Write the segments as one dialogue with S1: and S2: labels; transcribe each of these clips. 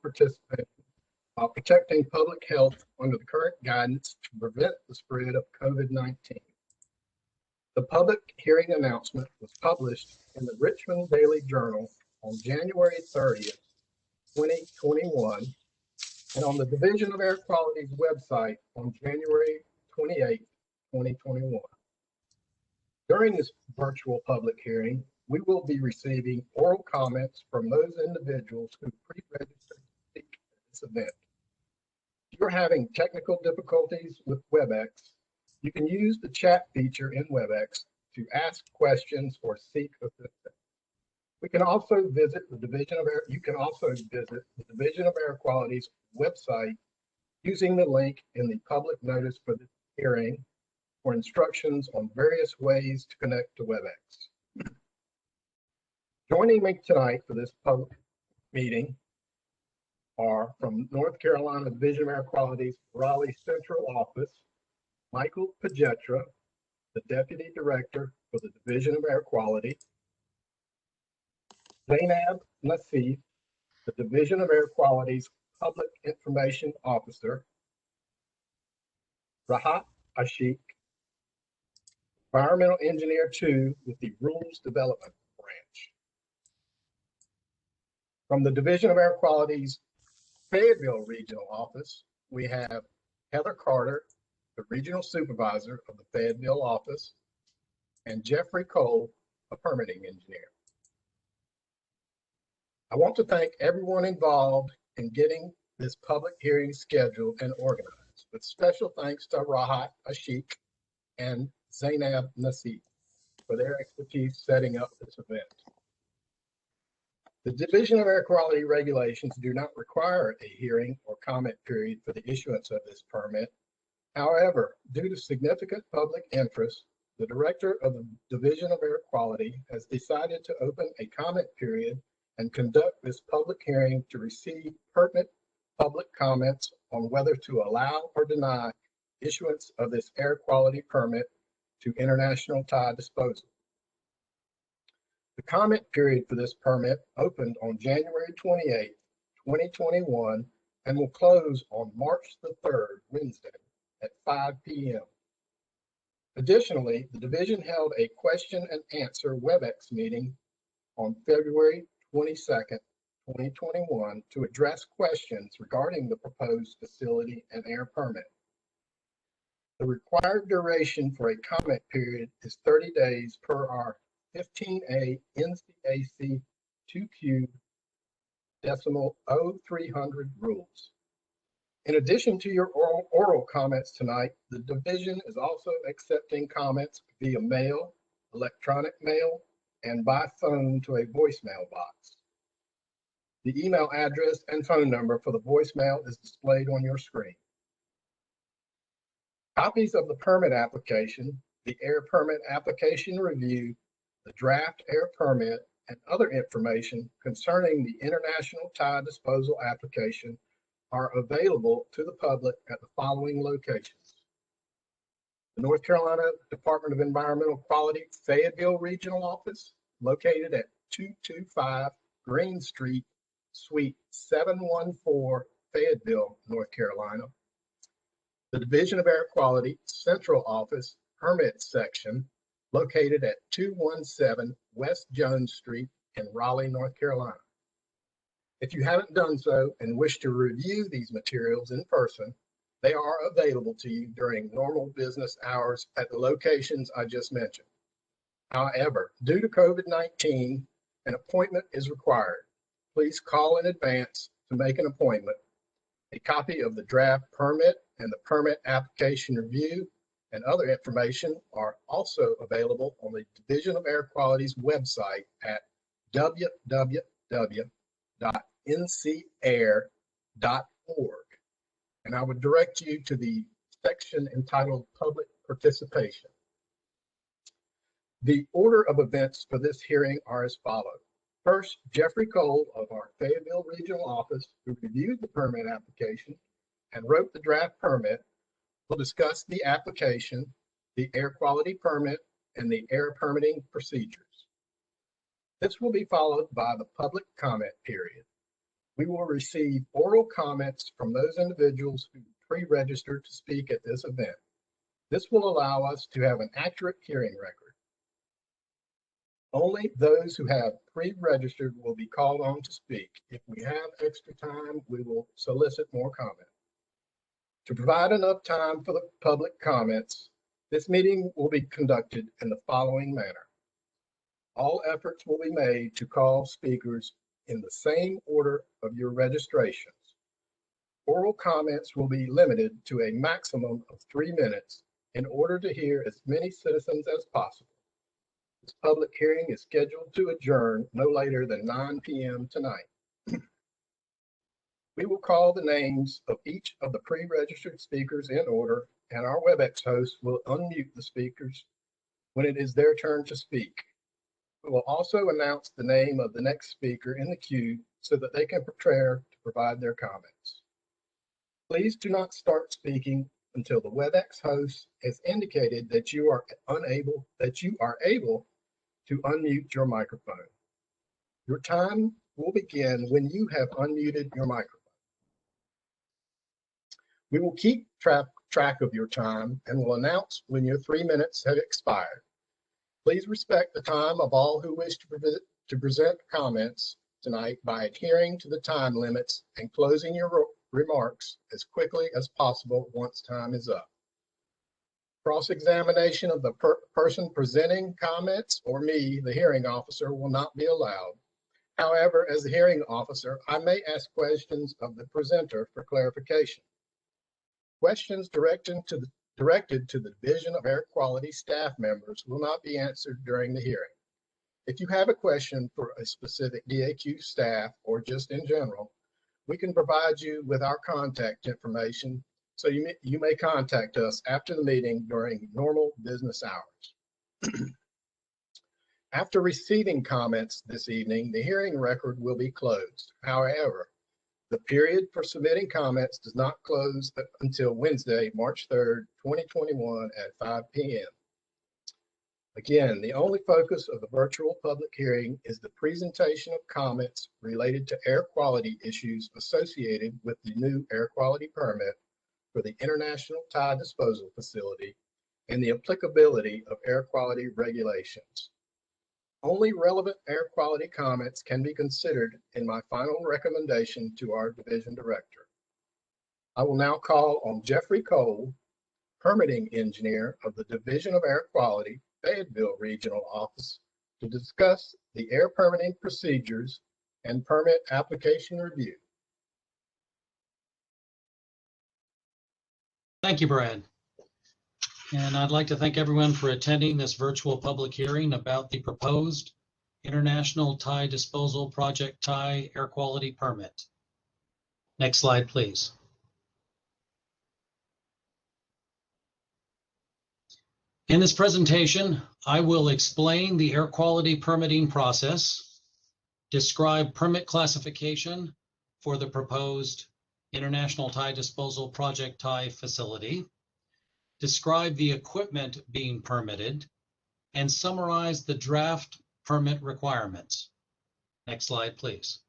S1: participation while protecting public health under the current guidance to prevent the spread of COVID-19. The public hearing announcement was published in the Richmond Daily Journal on January 30th, 2021, and on the Division of Air Quality's website on January 28th, 2021. During this virtual public hearing, we will be receiving oral comments from those individuals who pre-registered to speak at this event. If you're having technical difficulties with WebEx, you can use the chat feature in WebEx to ask questions or seek assistance. You can also visit the Division of Air Quality's website using the link in the public notice for this hearing for instructions on various ways to connect to WebEx. Joining me tonight for this public meeting are from North Carolina Division of Air Quality's Raleigh Central Office, Michael Pagetra, the Deputy Director for the Division of Air Quality, Zainab Nassif, the Division of Air Quality's Public Information Officer, Rahat Ashik, Environmental Engineer 2 with the Rules Development Branch. From the Division of Air Quality's Fayetteville Regional Office, we have Heather Carter, the Regional Supervisor of the Fayetteville Office, and Jeffrey Cole, a Permitting Engineer. I want to thank everyone involved in getting this public hearing scheduled and organized, with special thanks to Rahat Ashik and Zainab Nassif for their expertise setting up this event. The Division of Air Quality regulations do not require a hearing or comment period for the issuance of this permit. However, due to significant public interest, the Director of the Division of Air Quality has decided to open a comment period and conduct this public hearing to receive pertinent public comments on whether to allow or deny issuance of this air quality permit to International Tide Disposal. The comment period for this permit opened on January 28, 2021, and will close on March the 3rd, Wednesday, at 5 p.m. Additionally, the division held a question and answer WebEx meeting on February 22nd, 2021, to address questions regarding the proposed facility and air permit. The required duration for a comment period is 30 days per our 15A NCAC 2Q decimal 0300 rules. In addition to your oral comments tonight, the division is also accepting comments via mail, electronic mail, and by phone to a voicemail box. The email address and phone number for the voicemail is displayed on your screen. Copies of the permit application, the air permit application review, the draft air permit, and other information concerning the International Tide Disposal application are available to the public at the following locations: the North Carolina Department of Environmental Quality Fayetteville Regional Office, located at 225 Green Street, Suite 714, Fayetteville, North Carolina. The Division of Air Quality Central Office Permit Section, located at 217 West Jones Street in Raleigh, North Carolina. If you haven't done so and wish to review these materials in person, they are available to you during normal business hours at the locations I just mentioned. However, due to COVID-19, an appointment is required. Please call in advance to make an appointment. A copy of the draft permit and the permit application review and other information are also available on the Division of Air Quality's website at www.ncair.org. And I would direct you to the section entitled Public Participation. The order of events for this hearing are as follows. First, Jeffrey Cole of our Fayetteville Regional Office, who reviewed the permit application and wrote the draft permit, will discuss the application, the air quality permit, and the air permitting procedures. This will be followed by the public comment period. We will receive oral comments from those individuals who pre-registered to speak at this event. This will allow us to have an accurate hearing record. Only those who have pre-registered will be called on to speak. If we have extra time, we will solicit more comment. To provide enough time for the public comments, this meeting will be conducted in the following manner. All efforts will be made to call speakers in the same order of your registrations. Oral comments will be limited to a maximum of 3 minutes in order to hear as many citizens as possible. This public hearing is scheduled to adjourn no later than 9 p.m. tonight. We will call the names of each of the pre-registered speakers in order, and our WebEx host will unmute the speakers when it is their turn to speak. We will also announce the name of the next speaker in the queue so that they can prepare to provide their comments. Please do not start speaking until the WebEx host has indicated that you are able to unmute your microphone. Your time will begin when you have unmuted your microphone. We will keep track of your time and will announce when your 3 minutes have expired. Please respect the time of all who wish to present comments tonight by adhering to the time limits and closing your remarks as quickly as possible once time is up. Cross-examination of the person presenting comments or me, the hearing officer, will not be allowed. However, as the hearing officer, I may ask questions of the presenter for clarification. Questions directed to the Division of Air Quality staff members will not be answered during the hearing. If you have a question for a specific DAQ staff or just in general, we can provide you with our contact information, so you may contact us after the meeting during normal business hours. After receiving comments this evening, the hearing record will be closed. However, the period for submitting comments does not close until Wednesday, March 3rd, 2021 at 5 p.m. Again, the only focus of the virtual public hearing is the presentation of comments related to air quality issues associated with the new air quality permit for the International Tie Disposal Facility and the applicability of air quality regulations. Only relevant air quality comments can be considered in my final recommendation to our division director. I will now call on Jeffrey Cole, permitting engineer of the Division of Air Quality, Fayetteville Regional Office, to discuss the air permitting procedures and permit application review.
S2: Thank you, Brad. And I'd like to thank everyone for attending this virtual public hearing about the proposed International Tie Disposal Project Tie Air Quality Permit. Next slide, please. In this presentation, I will explain the air quality permitting process, describe permit classification for the proposed International Tie Disposal Project Tie facility, describe the equipment being permitted, and summarize the draft permit requirements. Next slide, please.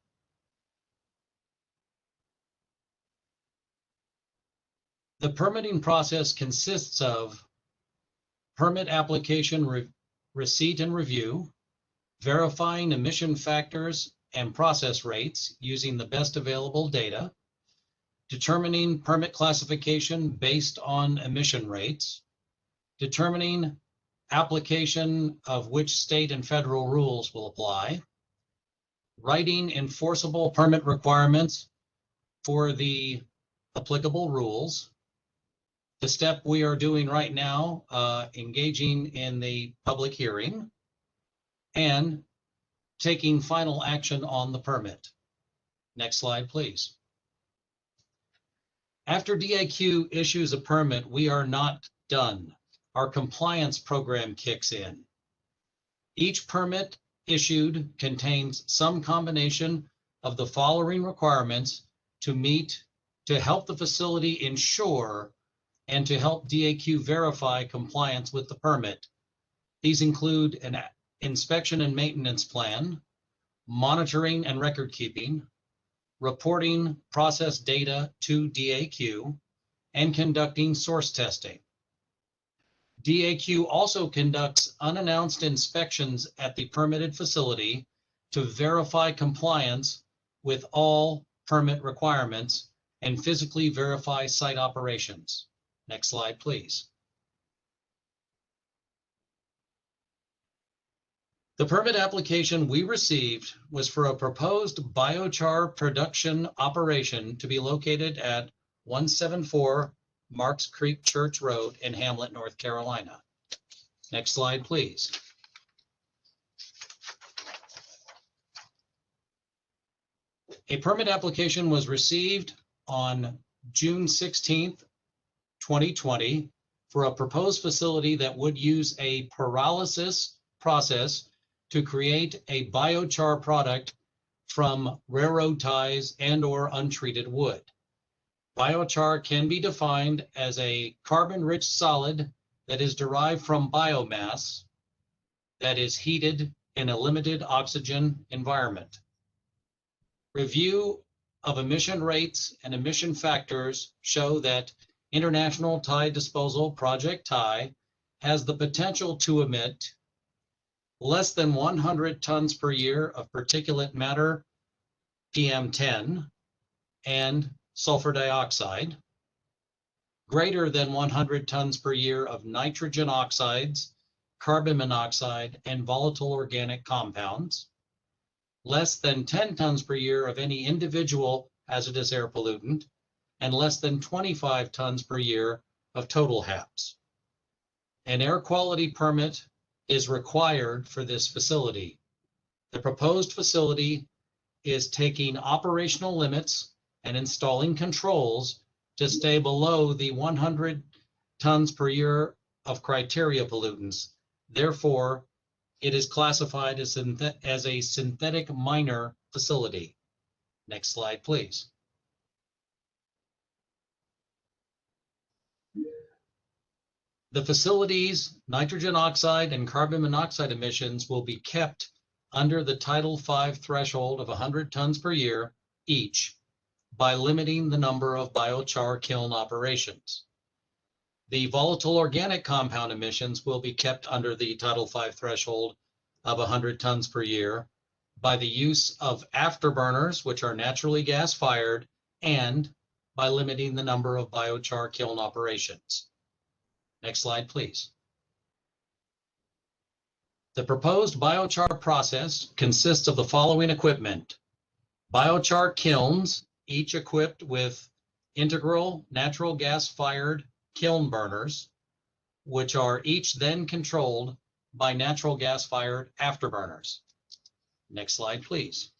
S2: The permitting process consists of permit application receipt and review, verifying emission factors and process rates using the best available data, determining permit classification based on emission rates, determining application of which state and federal rules will apply, writing enforceable permit requirements for the applicable rules, the step we are doing right now, engaging in the public hearing, and taking final action on the permit. Next slide, please. After DAQ issues a permit, we are not done. Our compliance program kicks in. Each permit issued contains some combination of the following requirements to help the facility ensure and to help DAQ verify compliance with the permit. These include an inspection and maintenance plan, monitoring and record keeping, reporting process data to DAQ, and conducting source testing. DAQ also conducts unannounced inspections at the permitted facility to verify compliance with all permit requirements and physically verify site operations. Next slide, please. The permit application we received was for a proposed biochar production operation to be located at 174 Marks Creek Church Road in Hamlet, North Carolina. Next slide, please. A permit application was received on June 16th, 2020 for a proposed facility that would use a pyrolysis process to create a biochar product from railroad ties and/or untreated wood. Biochar can be defined as a carbon-rich solid that is derived from biomass that is heated in a limited oxygen environment. Review of emission rates and emission factors show that International Tie Disposal Project TIE has the potential to emit less than 100 tons per year of particulate matter, PM10, and sulfur dioxide, greater than 100 tons per year of nitrogen oxides, carbon monoxide, and volatile organic compounds, less than 10 tons per year of any individual hazardous air pollutant, and less than 25 tons per year of total HAPs. An air quality permit is required for this facility. The proposed facility is taking operational limits and installing controls to stay below the 100 tons per year of criteria pollutants. Therefore, it is classified as a synthetic minor facility. Next slide, please. The facility's nitrogen oxide and carbon monoxide emissions will be kept under the Title V threshold of 100 tons per year each by limiting the number of biochar kiln operations. The volatile organic compound emissions will be kept under the Title V threshold of 100 tons per year by the use of afterburners, which are naturally gas-fired, and by limiting the number of biochar kiln operations. Next slide, please. The proposed biochar process consists of the following equipment: biochar kilns, each equipped with integral natural gas-fired kiln burners, which are each then controlled by natural gas-fired afterburners. Next slide, please.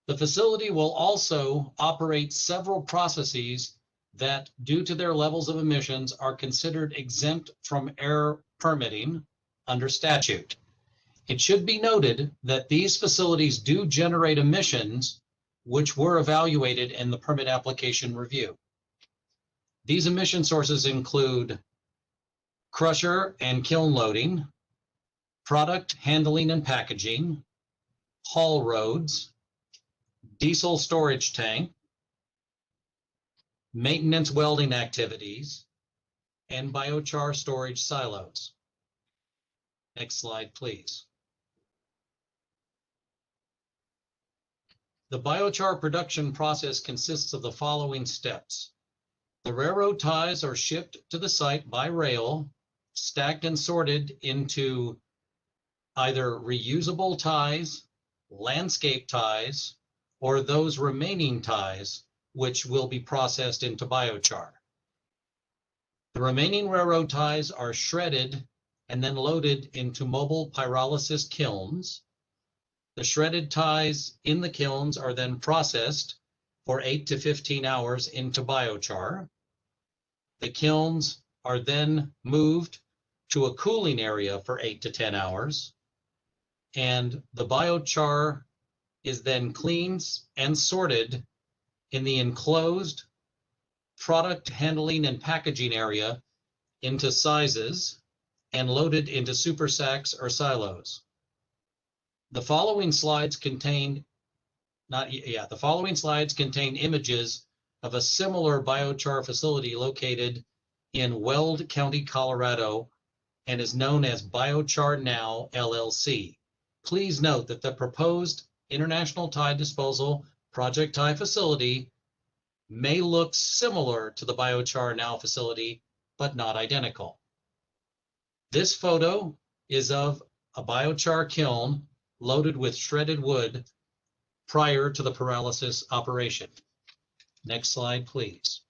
S2: The facility will also operate several processes that, due to their levels of emissions, are considered exempt from air permitting under statute. It should be noted that these facilities do generate emissions which were evaluated in the permit application review. These emission sources include crusher and kiln loading, product handling and packaging, haul roads, diesel storage tank, maintenance welding activities, and biochar storage silos. Next slide, please. The biochar production process consists of the following steps. The railroad ties are shipped to the site by rail, stacked and sorted into either reusable ties, landscape ties, or those remaining ties, which will be processed into biochar. The remaining railroad ties are shredded and then loaded into mobile pyrolysis kilns. The shredded ties in the kilns are then processed for 8 to 15 hours into biochar. The kilns are then moved to a cooling area for 8 to 10 hours. And the biochar is then cleaned and sorted in the enclosed product handling and packaging area into sizes and loaded into super sacks or silos. The following slides contain the following slides contain images of a similar biochar facility located in Weld County, Colorado, and is known as Biochar Now LLC. Please note that the proposed International Tide Disposal Project Tie facility may look similar to the Biochar Now facility, but not identical. This photo is of a biochar kiln loaded with shredded wood prior to the pyrolysis operation. Next slide, please.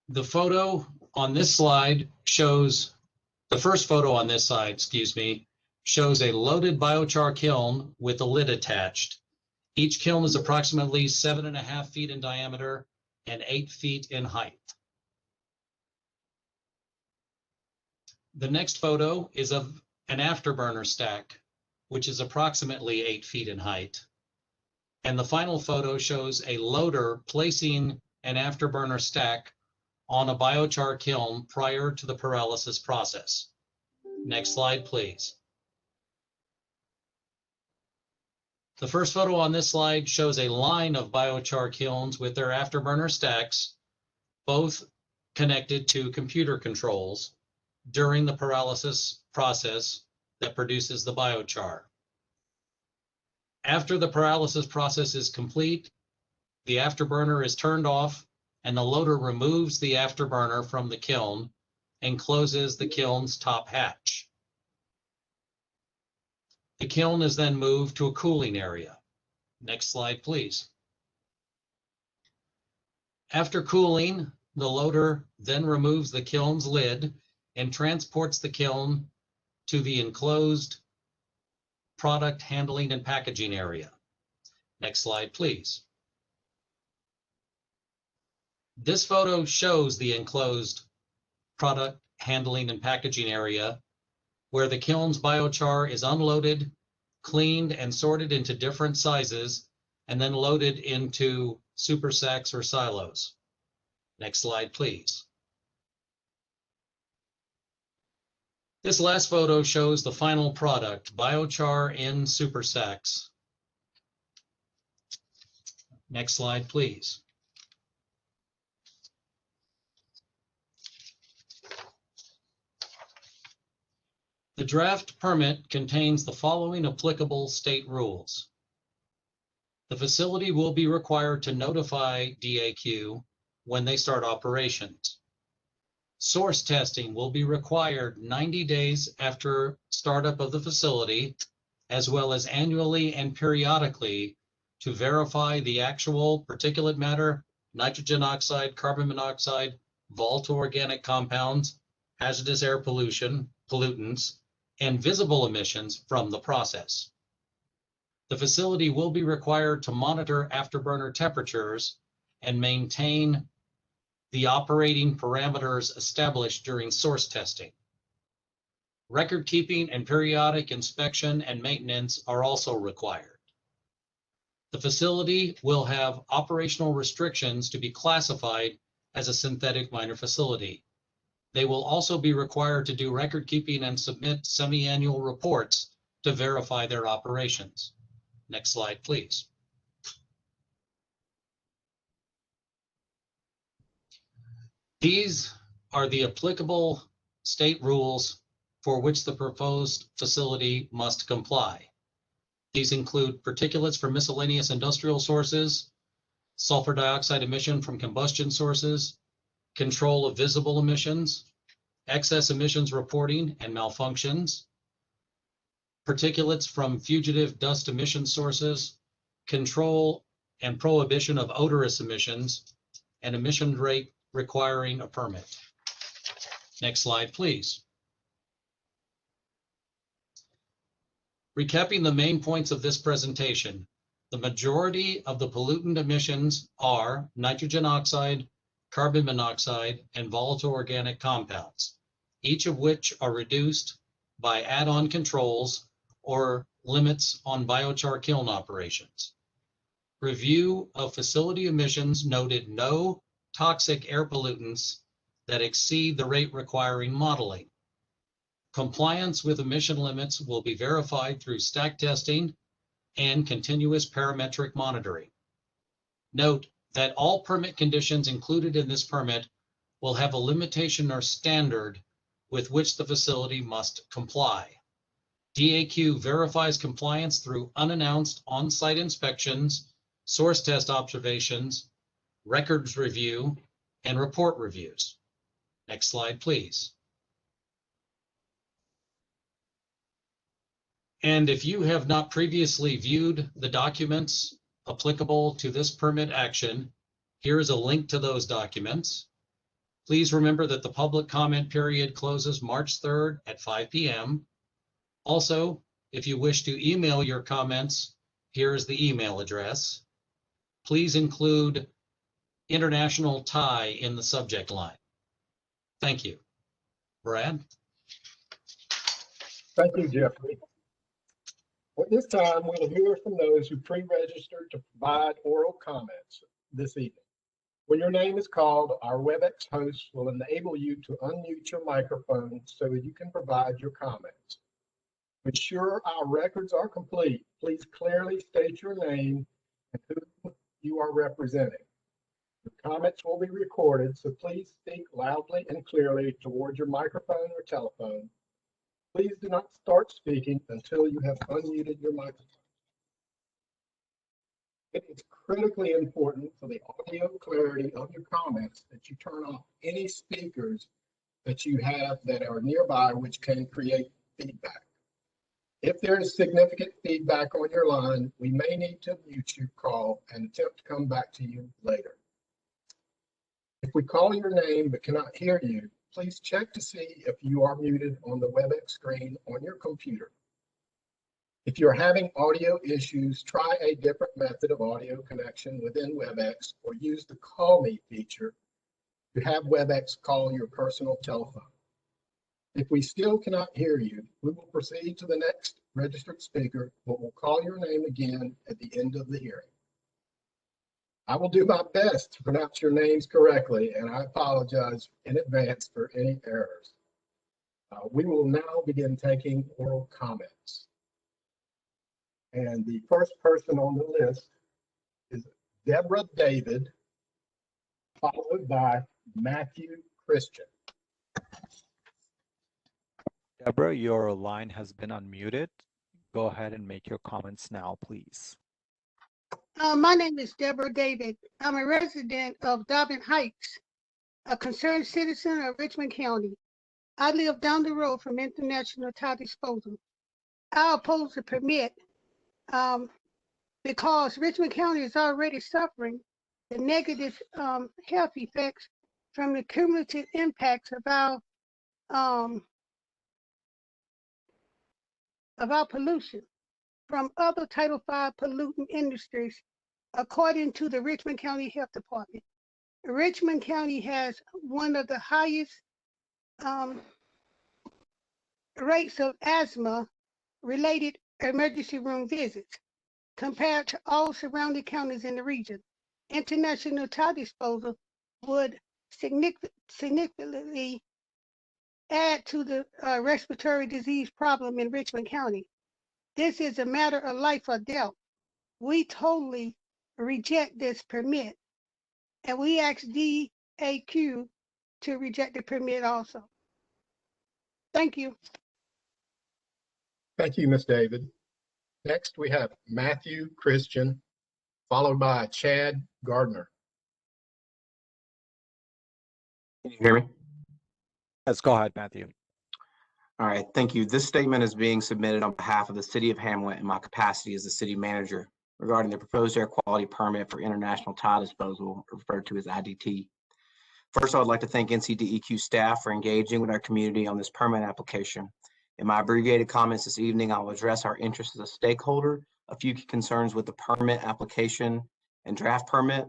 S2: The photo on this slide shows, the first photo on this side, excuse me, shows a loaded biochar kiln with a lid attached. Each kiln is approximately 7.5 feet in diameter and 8 feet in height. The next photo is of an afterburner stack, which is approximately 8 feet in height. And the final photo shows a loader placing an afterburner stack on a biochar kiln prior to the pyrolysis process. Next slide, please. The first photo on this slide shows a line of biochar kilns with their afterburner stacks, both connected to computer controls during the pyrolysis process that produces the biochar. After the pyrolysis process is complete, the afterburner is turned off and the loader removes the afterburner from the kiln and closes the kiln's top hatch. The kiln is then moved to a cooling area. Next slide, please. After cooling, the loader then removes the kiln's lid and transports the kiln to the enclosed product handling and packaging area. Next slide, please. This photo shows the enclosed product handling and packaging area where the kiln's biochar is unloaded, cleaned, and sorted into different sizes, and then loaded into super sacks or silos. Next slide, please. This last photo shows the final product, biochar in super sacks. Next slide, please. The draft permit contains the following applicable state rules. The facility will be required to notify DAQ when they start operations. Source testing will be required 90 days after startup of the facility, as well as annually and periodically to verify the actual particulate matter, nitrogen oxide, carbon monoxide, volatile organic compounds, hazardous air pollutants, and visible emissions from the process. The facility will be required to monitor afterburner temperatures and maintain the operating parameters established during source testing. Record keeping and periodic inspection and maintenance are also required. The facility will have operational restrictions to be classified as a synthetic minor facility. They will also be required to do record keeping and submit semi-annual reports to verify their operations. Next slide, please. These are the applicable state rules for which the proposed facility must comply. These include particulates from miscellaneous industrial sources, sulfur dioxide emission from combustion sources, control of visible emissions, excess emissions reporting and malfunctions, particulates from fugitive dust emission sources, control and prohibition of odorous emissions, and emission rate requiring a permit. Next slide, please. Recapping the main points of this presentation, the majority of the pollutant emissions are nitrogen oxide, carbon monoxide, and volatile organic compounds, each of which are reduced by add-on controls or limits on biochar kiln operations. Review of facility emissions noted no toxic air pollutants that exceed the rate requiring modeling. Compliance with emission limits will be verified through stack testing and continuous parametric monitoring. Note that all permit conditions included in this permit will have a limitation or standard with which the facility must comply. DAQ verifies compliance through unannounced on-site inspections, source test observations, records review, and report reviews. Next slide, please. And if you have not previously viewed the documents applicable to this permit action, here is a link to those documents. Please remember that the public comment period closes March 3rd at 5 p.m. Also, if you wish to email your comments, here is the email address. Please include International Tie in the subject line. Thank you. Brad?
S1: Thank you, Jeffrey. At this time, we'll hear from those who pre-registered to provide oral comments this evening. When your name is called, our WebEx host will enable you to unmute your microphone so that you can provide your comments. To ensure our records are complete, please clearly state your name and who you are representing. Your comments will be recorded, so please speak loudly and clearly toward your microphone or telephone. Please do not start speaking until you have unmuted your microphone. It is critically important for the audio clarity of your comments that you turn off any speakers that you have that are nearby, which can create feedback. If there is significant feedback on your line, we may need to mute your call and attempt to come back to you later. If we call your name but cannot hear you, please check to see if you are muted on the WebEx screen on your computer. If you're having audio issues, try a different method of audio connection within WebEx or use the Call Me feature to have WebEx call your personal telephone. If we still cannot hear you, we will proceed to the next registered speaker, but we'll call your name again at the end of the hearing. I will do my best to pronounce your names correctly, and I apologize in advance for any errors. We will now begin taking oral comments. And the first person on the list is Deborah David, followed by Matthew Christian.
S3: Deborah, your line has been unmuted. Go ahead and make your comments now, please.
S4: My name is Deborah David. I'm a resident of Dobbin Heights, a concerned citizen of Richmond County. I live down the road from International Tile Disposal. I oppose the permit because Richmond County is already suffering the negative health effects from the cumulative impacts of our pollution from other Title V pollutant industries, according to the Richmond County Health Department. Richmond County has one of the highest rates of asthma-related emergency room visits compared to all surrounding counties in the region. International Tile Disposal would significantly add to the respiratory disease problem in Richmond County. This is a matter of life or death. We totally reject this permit, and we ask DAQ to reject the permit also. Thank you.
S1: Thank you, Ms. David. Next, we have Matthew Christian, followed by Chad Gardner.
S5: Can you hear me?
S3: Yes, go ahead, Matthew.
S5: All right, thank you. This statement is being submitted on behalf of the City of Hamlet in my capacity as the city manager regarding the proposed air quality permit for International Tile Disposal, referred to as IDT. First, I would like to thank NCDEQ staff for engaging with our community on this permit application. In my abbreviated comments this evening, I will address our interests as a stakeholder, a few key concerns with the permit application and draft permit,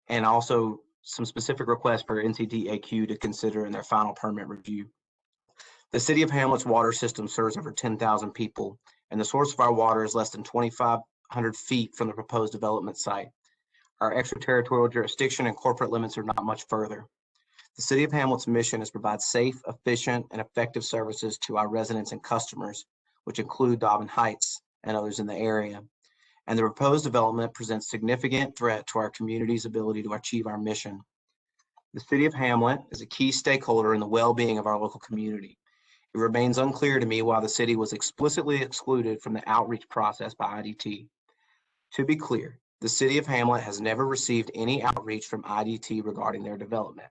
S5: and also some specific requests for NCDEQ to consider in their final permit review. The City of Hamlet's water system serves over 10,000 people, and the source of our water is less than 2,500 feet from the proposed development site. Our extraterritorial jurisdiction and corporate limits are not much further. The City of Hamlet's mission is to provide safe, efficient, and effective services to our residents and customers, which include Dobbin Heights and others in the area. And the proposed development presents significant threat to our community's ability to achieve our mission. The City of Hamlet is a key stakeholder in the well-being of our local community. It remains unclear to me why the city was explicitly excluded from the outreach process by IDT. To be clear, the City of Hamlet has never received any outreach from IDT regarding their development.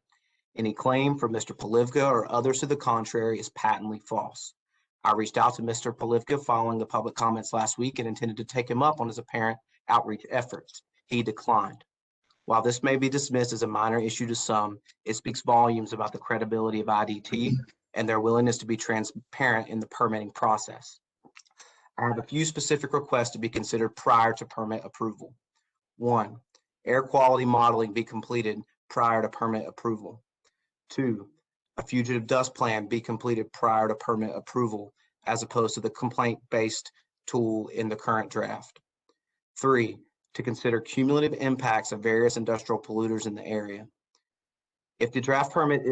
S5: Any claim from Mr. Polivka or others to the contrary is patently false. I reached out to Mr. Polivka following the public comments last week and intended to take him up on his apparent outreach efforts. He declined. While this may be dismissed as a minor issue to some, it speaks volumes about the credibility of IDT and their willingness to be transparent in the permitting process. I have a few specific requests to be considered prior to permit approval. 1, air quality modeling be completed prior to permit approval. 2, a fugitive dust plan be completed prior to permit approval, as opposed to the complaint-based tool in the current draft. 3, to consider cumulative impacts of various industrial polluters in the area. If the draft permit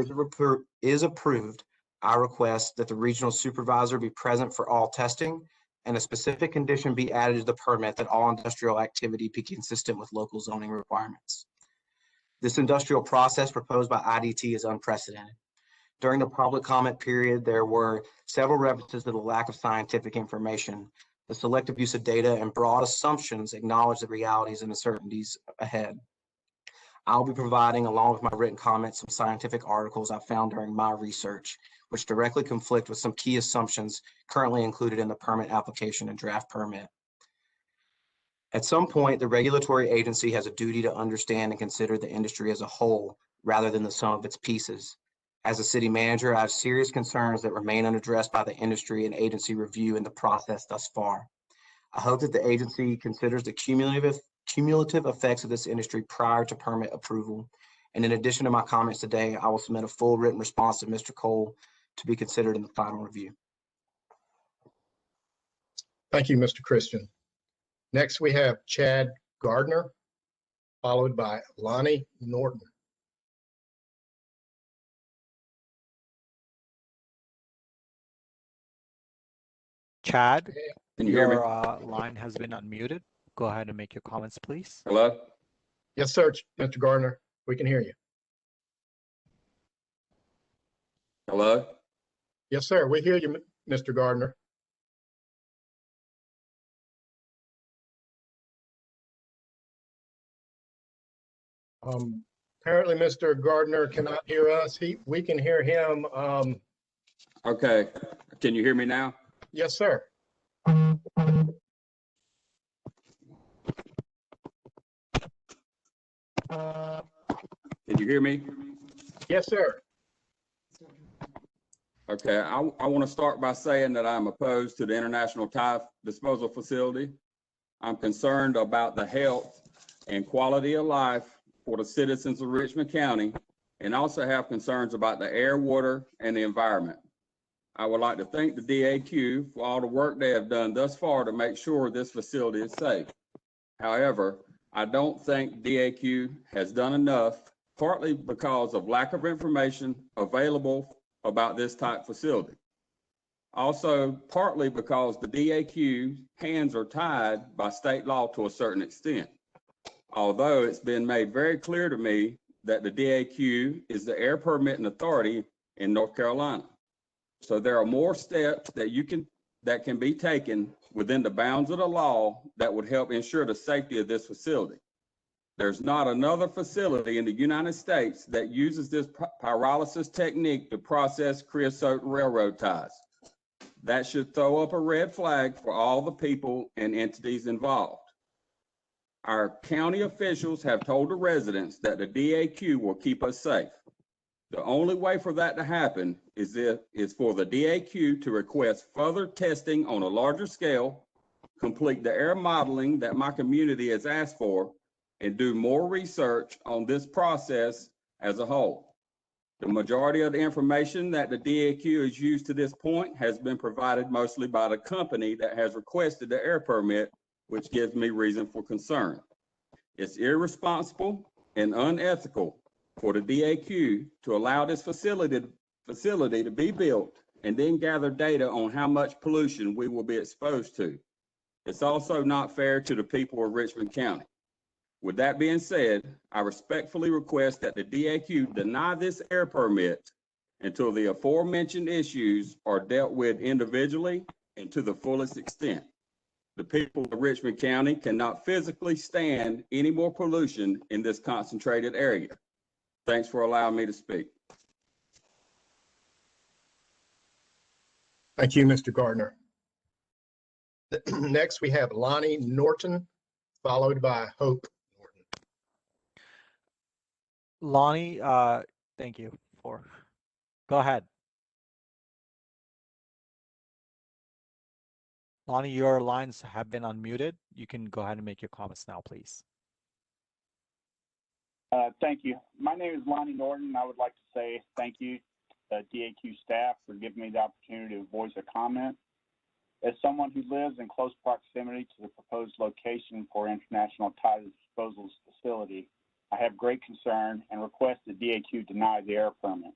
S5: is approved, I request that the regional supervisor be present for all testing and a specific condition be added to the permit that all industrial activity be consistent with local zoning requirements. This industrial process proposed by IDT is unprecedented. During the public comment period, there were several references to the lack of scientific information. The selective use of data and broad assumptions acknowledge the realities and uncertainties ahead. I'll be providing, along with my written comments, some scientific articles I found during my research, which directly conflict with some key assumptions currently included in the permit application and draft permit. At some point, the regulatory agency has a duty to understand and consider the industry as a whole rather than the sum of its pieces. As a city manager, I have serious concerns that remain unaddressed by the industry and agency review in the process thus far. I hope that the agency considers the cumulative effects of this industry prior to permit approval. And in addition to my comments today, I will submit a full written response to Mr. Cole to be considered in the final review.
S1: Thank you, Mr. Christian. Next, we have Chad Gardner, followed by Lonnie Norton.
S3: Chad,
S6: Can you hear me?
S3: your line has been unmuted. Go ahead and make your comments, please.
S6: Hello?
S1: Yes, sir, Mr. Gardner, we can hear you.
S6: Hello?
S1: Yes, sir, we hear you, Mr. Gardner. Apparently, Mr. Gardner cannot hear us. We can hear him.
S6: Okay. Can you hear me now?
S1: Yes, sir.
S6: Can you hear me?
S1: Yes, sir.
S6: Okay. I want to start by saying that I'm opposed to the International Tide Disposal Facility. I'm concerned about the health and quality of life for the citizens of Richmond County, and also have concerns about the air, water, and the environment. I would like to thank the DAQ for all the work they have done thus far to make sure this facility is safe. However, I don't think DAQ has done enough, partly because of lack of information available about this type facility. Also, partly because the DAQ hands are tied by state law to a certain extent. Although it's been made very clear to me that the DAQ is the air permitting authority in North Carolina. So there are more steps that can be taken within the bounds of the law that would help ensure the safety of this facility. There's not another facility in the United States that uses this pyrolysis technique to process creosote railroad ties. That should throw up a red flag for all the people and entities involved. Our county officials have told the residents that the DAQ will keep us safe. The only way for that to happen is for the DAQ to request further testing on a larger scale, complete the air modeling that my community has asked for, and do more research on this process as a whole. The majority of the information that the DAQ has used to this point has been provided mostly by the company that has requested the air permit, which gives me reason for concern. It's irresponsible and unethical for the DAQ to allow this facility to be built and then gather data on how much pollution we will be exposed to. It's also not fair to the people of Richmond County. With that being said, I respectfully request that the DAQ deny this air permit until the aforementioned issues are dealt with individually and to the fullest extent. The people of Richmond County cannot physically stand any more pollution in this concentrated area. Thanks for allowing me to speak.
S1: Thank you, Mr. Gardner. Next, we have Lonnie Norton, followed by Hope Norton.
S3: Lonnie, thank you for, go ahead. Lonnie, your lines have been unmuted. You can go ahead and make your comments now, please.
S7: Thank you. My name is Lonnie Norton. I would like to say thank you to DAQ staff for giving me the opportunity to voice a comment. As someone who lives in close proximity to the proposed location for International Tide Disposal facility, I have great concern and request that DAQ deny the air permit.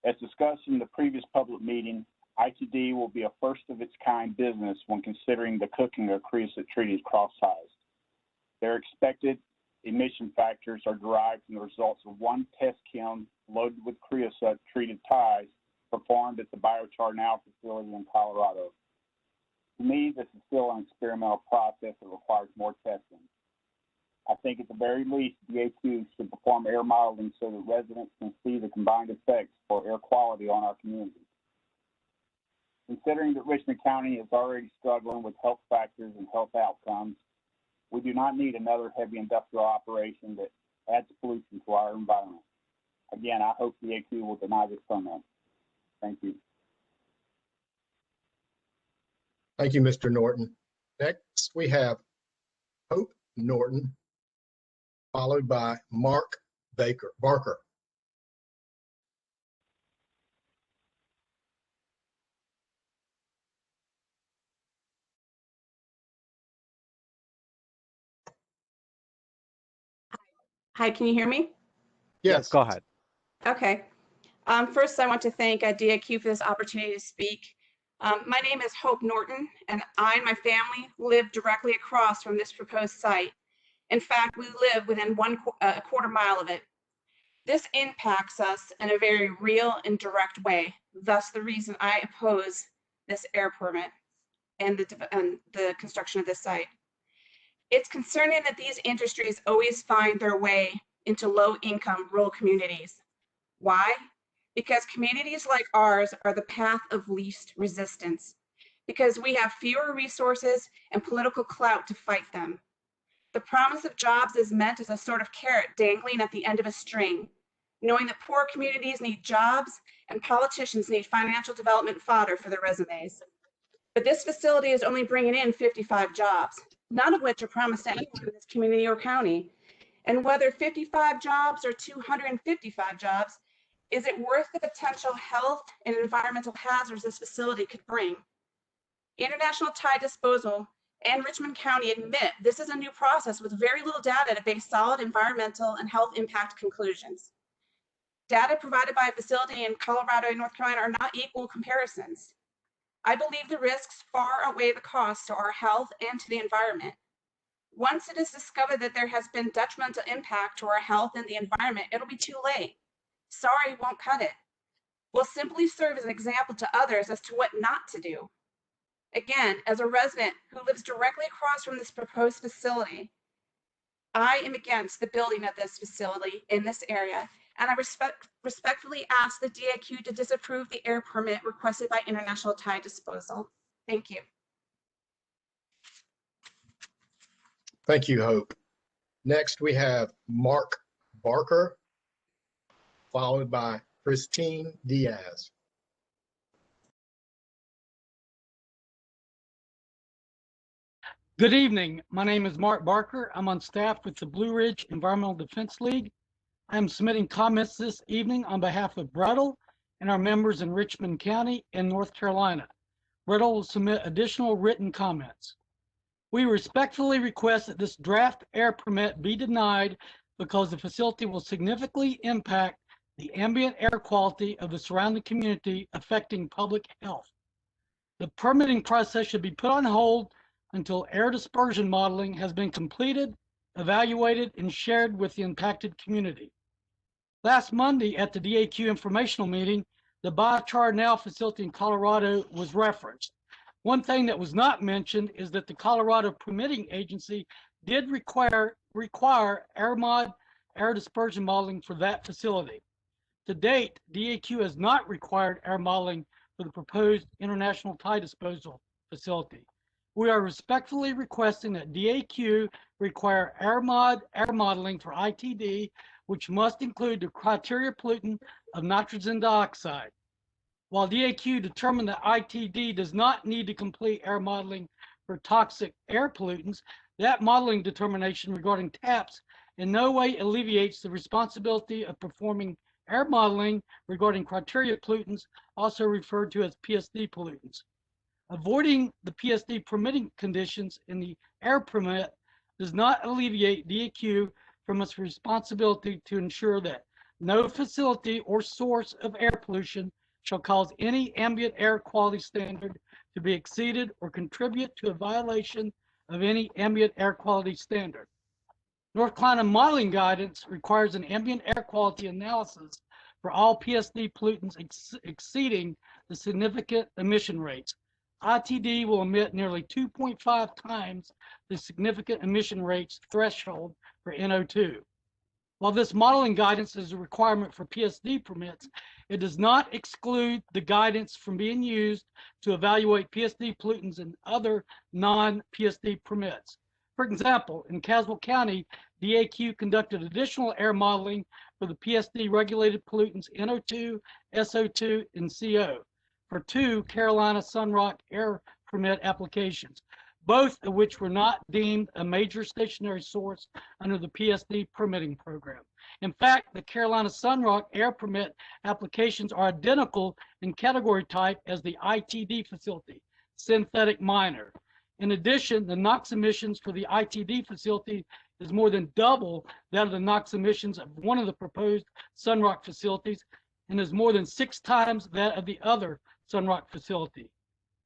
S7: As discussed in the previous public meeting, ITD will be a first of its kind business when considering the cooking of creosote-treated cross ties. Their expected emission factors are derived from the results of one test kiln loaded with creosote-treated ties performed at the Biochar Now facility in Colorado. To me, this is still an experimental process that requires more testing. I think at the very least, DAQ should perform air modeling so that residents can see the combined effects for air quality on our community. Considering that Richmond County is already struggling with health factors and health outcomes, we do not need another heavy industrial operation that adds pollution to our environment. Again, I hope DAQ will deny this permit. Thank you.
S1: Thank you, Mr. Norton. Next, we have Hope Norton, followed by Mark Barker.
S8: Hi, can you hear me?
S1: Yes,
S3: Go ahead.
S8: Okay. First, I want to thank DAQ for this opportunity to speak. My name is Hope Norton, and I and my family live directly across from this proposed site. In fact, we live within a quarter mile of it. This impacts us in a very real and direct way, thus the reason I oppose this air permit and the construction of this site. It's concerning that these industries always find their way into low-income rural communities. Why? Because communities like ours are the path of least resistance, because we have fewer resources and political clout to fight them. The promise of jobs is meant as a sort of carrot dangling at the end of a string, knowing that poor communities need jobs and politicians need financial development fodder for their resumes. But this facility is only bringing in 55 jobs, none of which are promised to anyone in this community or county. And whether 55 jobs or 255 jobs, is it worth the potential health and environmental hazards this facility could bring? International Tide Disposal and Richmond County admit this is a new process with very little data to base solid environmental and health impact conclusions. Data provided by a facility in Colorado and North Carolina are not equal comparisons. I believe the risks far outweigh the costs to our health and to the environment. Once it is discovered that there has been detrimental impact to our health and the environment, it'll be too late. Sorry won't cut it. We'll simply serve as an example to others as to what not to do. Again, as a resident who lives directly across from this proposed facility, I am against the building of this facility in this area, and I respectfully ask the DAQ to disapprove the air permit requested by International Tide Disposal. Thank you.
S1: thank you, Hope. Next, we have Mark Barker, followed by Christine Diaz.
S9: Good evening. My name is Mark Barker. I'm on staff with the Blue Ridge Environmental Defense League. I'm submitting comments this evening on behalf of Brettel and our members in Richmond County and North Carolina. Brettel will submit additional written comments. We respectfully request that this draft air permit be denied because the facility will significantly impact the ambient air quality of the surrounding community, affecting public health. The permitting process should be put on hold until air dispersion modeling has been completed, evaluated, and shared with the impacted community. Last Monday at the DAQ informational meeting, the Biochar Now facility in Colorado was referenced. One thing that was not mentioned is that the Colorado permitting agency did require air dispersion modeling for that facility. To date, DAQ has not required air modeling for the proposed international tie disposal facility. We are respectfully requesting that DAQ require air modeling for ITD, which must include the criteria pollutant of nitrogen dioxide. While DAQ determined that ITD does not need to complete air modeling for toxic air pollutants, that modeling determination regarding TAPs in no way alleviates the responsibility of performing air modeling regarding criteria pollutants, also referred to as PSD pollutants. Avoiding the PSD permitting conditions in the air permit does not alleviate DAQ from its responsibility to ensure that no facility or source of air pollution shall cause any ambient air quality standard to be exceeded or contribute to a violation of any ambient air quality standard. North Carolina modeling guidance requires an ambient air quality analysis for all PSD pollutants exceeding the significant emission rates. ITD will emit nearly 2.5 times the significant emission rates threshold for NO2. While this modeling guidance is a requirement for PSD permits, it does not exclude the guidance from being used to evaluate PSD pollutants in other non-PSD permits. For example, in Caswell County, DAQ conducted additional air modeling for the PSD regulated pollutants NO2, SO2, and CO for 2 Carolina Sunrock air permit applications, both of which were not deemed a major stationary source under the PSD permitting program. In fact, the Carolina Sunrock air permit applications are identical in category type as the ITD facility, synthetic minor. In addition, the NOx emissions for the ITD facility is more than double that of the NOx emissions of one of the proposed Sunrock facilities and is more than 6 times that of the other Sunrock facility.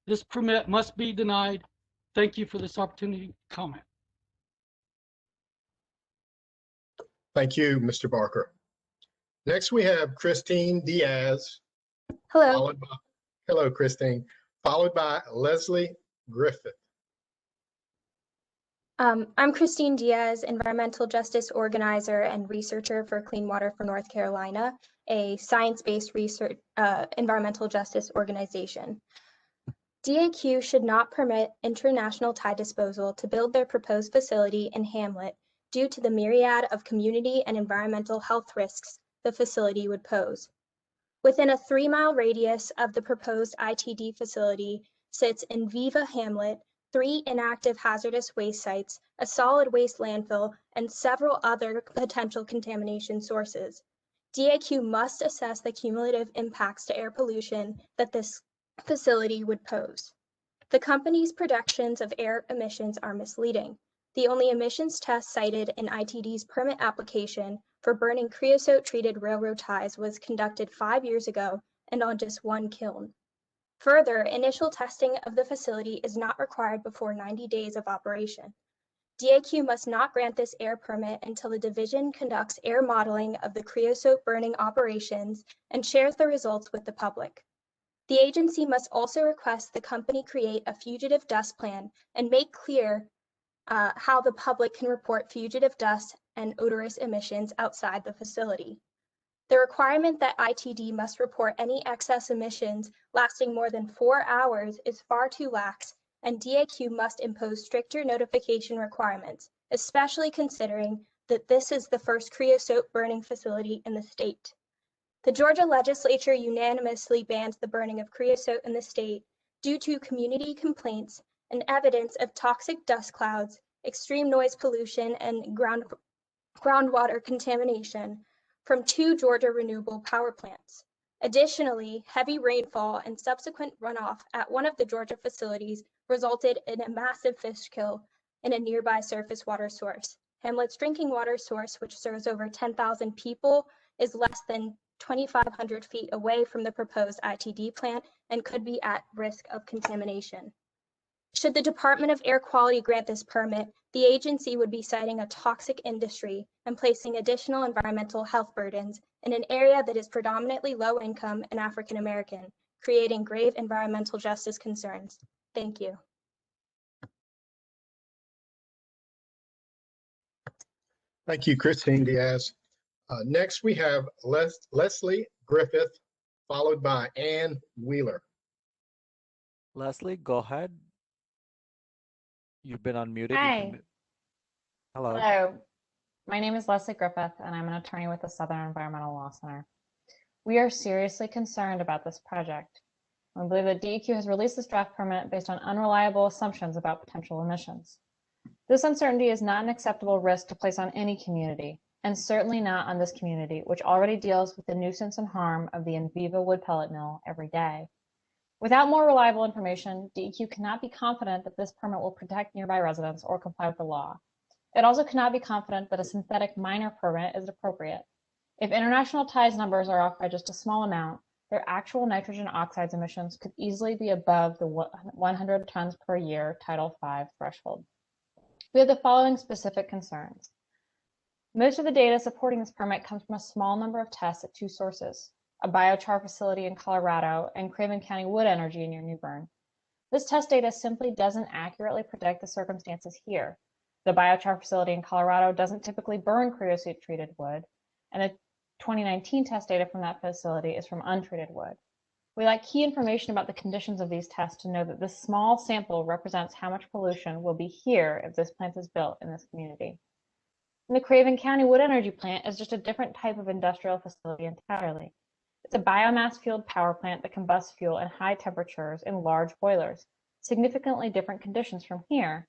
S9: This permit must be denied. Thank you for this opportunity to comment.
S1: Thank you, Mr. Barker. Next, we have Christine Diaz.
S10: Hello.
S1: Hello, Christine. Followed by Leslie Griffith.
S10: I'm Christine Diaz, environmental justice organizer and researcher for Clean Water for North Carolina, a science-based research environmental justice organization. DAQ should not permit International Tie Disposal to build their proposed facility in Hamlet due to the myriad of community and environmental health risks the facility would pose. Within a 3-mile radius of the proposed ITD facility sits Enviva Hamlet, 3 inactive hazardous waste sites, a solid waste landfill, and several other potential contamination sources. DAQ must assess the cumulative impacts to air pollution that this facility would pose. The company's projections of air emissions are misleading. The only emissions test cited in ITD's permit application for burning creosote-treated railroad ties was conducted 5 years ago and on just 1 kiln. Further, initial testing of the facility is not required before 90 days of operation. DAQ must not grant this air permit until the division conducts air modeling of the creosote burning operations and shares the results with the public. The agency must also request the company create a fugitive dust plan and make clear how the public can report fugitive dust and odorous emissions outside the facility. The requirement that ITD must report any excess emissions lasting more than 4 hours is far too lax, and DAQ must impose stricter notification requirements, especially considering that this is the first creosote burning facility in the state. The Georgia legislature unanimously banned the burning of creosote in the state due to community complaints and evidence of toxic dust clouds, extreme noise pollution, and groundwater contamination from 2 Georgia renewable power plants. Additionally, heavy rainfall and subsequent runoff at one of the Georgia facilities resulted in a massive fish kill in a nearby surface water source. Hamlet's drinking water source, which serves over 10,000 people, is less than 2,500 feet away from the proposed ITD plant and could be at risk of contamination. Should the Department of Air Quality grant this permit, the agency would be citing a toxic industry and placing additional environmental health burdens in an area that is predominantly low income and African American, creating grave environmental justice concerns. Thank you.
S1: Thank you, Christine Diaz. Next, we have Leslie Griffith, followed by Ann Wheeler.
S3: Leslie, go ahead. You've been unmuted.
S11: Hi.
S3: Hello.
S11: Hello. My name is Leslie Griffith, and I'm an attorney with the Southern Environmental Law Center. We are seriously concerned about this project. We believe that DEQ has released this draft permit based on unreliable assumptions about potential emissions. This uncertainty is not an acceptable risk to place on any community, and certainly not on this community, which already deals with the nuisance and harm of the Enviva wood pellet mill every day. Without more reliable information, DEQ cannot be confident that this permit will protect nearby residents or comply with the law. It also cannot be confident that a synthetic minor permit is appropriate. If International Tie's numbers are off by just a small amount, their actual nitrogen oxides emissions could easily be above the 100 tons per year Title V threshold. We have the following specific concerns. Most of the data supporting this permit comes from a small number of tests at two sources, a biochar facility in Colorado and Craven County Wood Energy near New Bern. This test data simply doesn't accurately predict the circumstances here. The biochar facility in Colorado doesn't typically burn creosote-treated wood, and the 2019 test data from that facility is from untreated wood. We lack key information about the conditions of these tests to know that this small sample represents how much pollution will be here if this plant is built in this community. And the Craven County Wood Energy plant is just a different type of industrial facility entirely. It's a biomass-fueled power plant that combusts fuel in high temperatures in large boilers, significantly different conditions from here,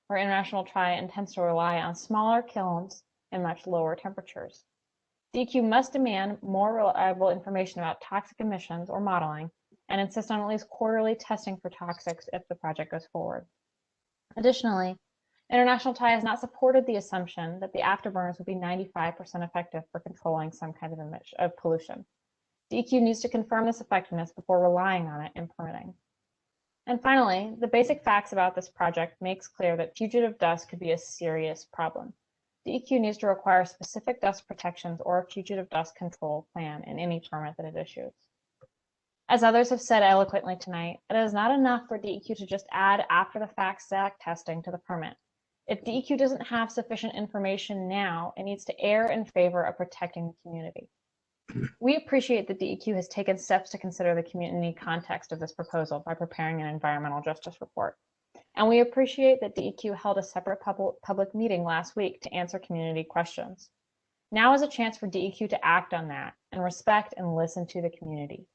S11: where International Tie intends to rely on smaller kilns and much lower temperatures. DEQ must demand more reliable information about toxic emissions or modeling and insist on at least quarterly testing for toxics if the project goes forward. Additionally, International Tie has not supported the assumption that the afterburners would be 95% effective for controlling some kind of pollution. DEQ needs to confirm this effectiveness before relying on it in permitting. And finally, the basic facts about this project makes clear that fugitive dust could be a serious problem. DEQ needs to require specific dust protections or a fugitive dust control plan in any permit that it issues. As others have said eloquently tonight, it is not enough for DEQ to just add after-the-fact static testing to the permit. If DEQ doesn't have sufficient information now, it needs to err in favor of protecting the community. We appreciate that DEQ has taken steps to consider the community context of this proposal by preparing an environmental justice report. And we appreciate that DEQ held a separate public meeting last week to answer community questions. Now is a chance for DEQ to act on that and respect and listen to the community.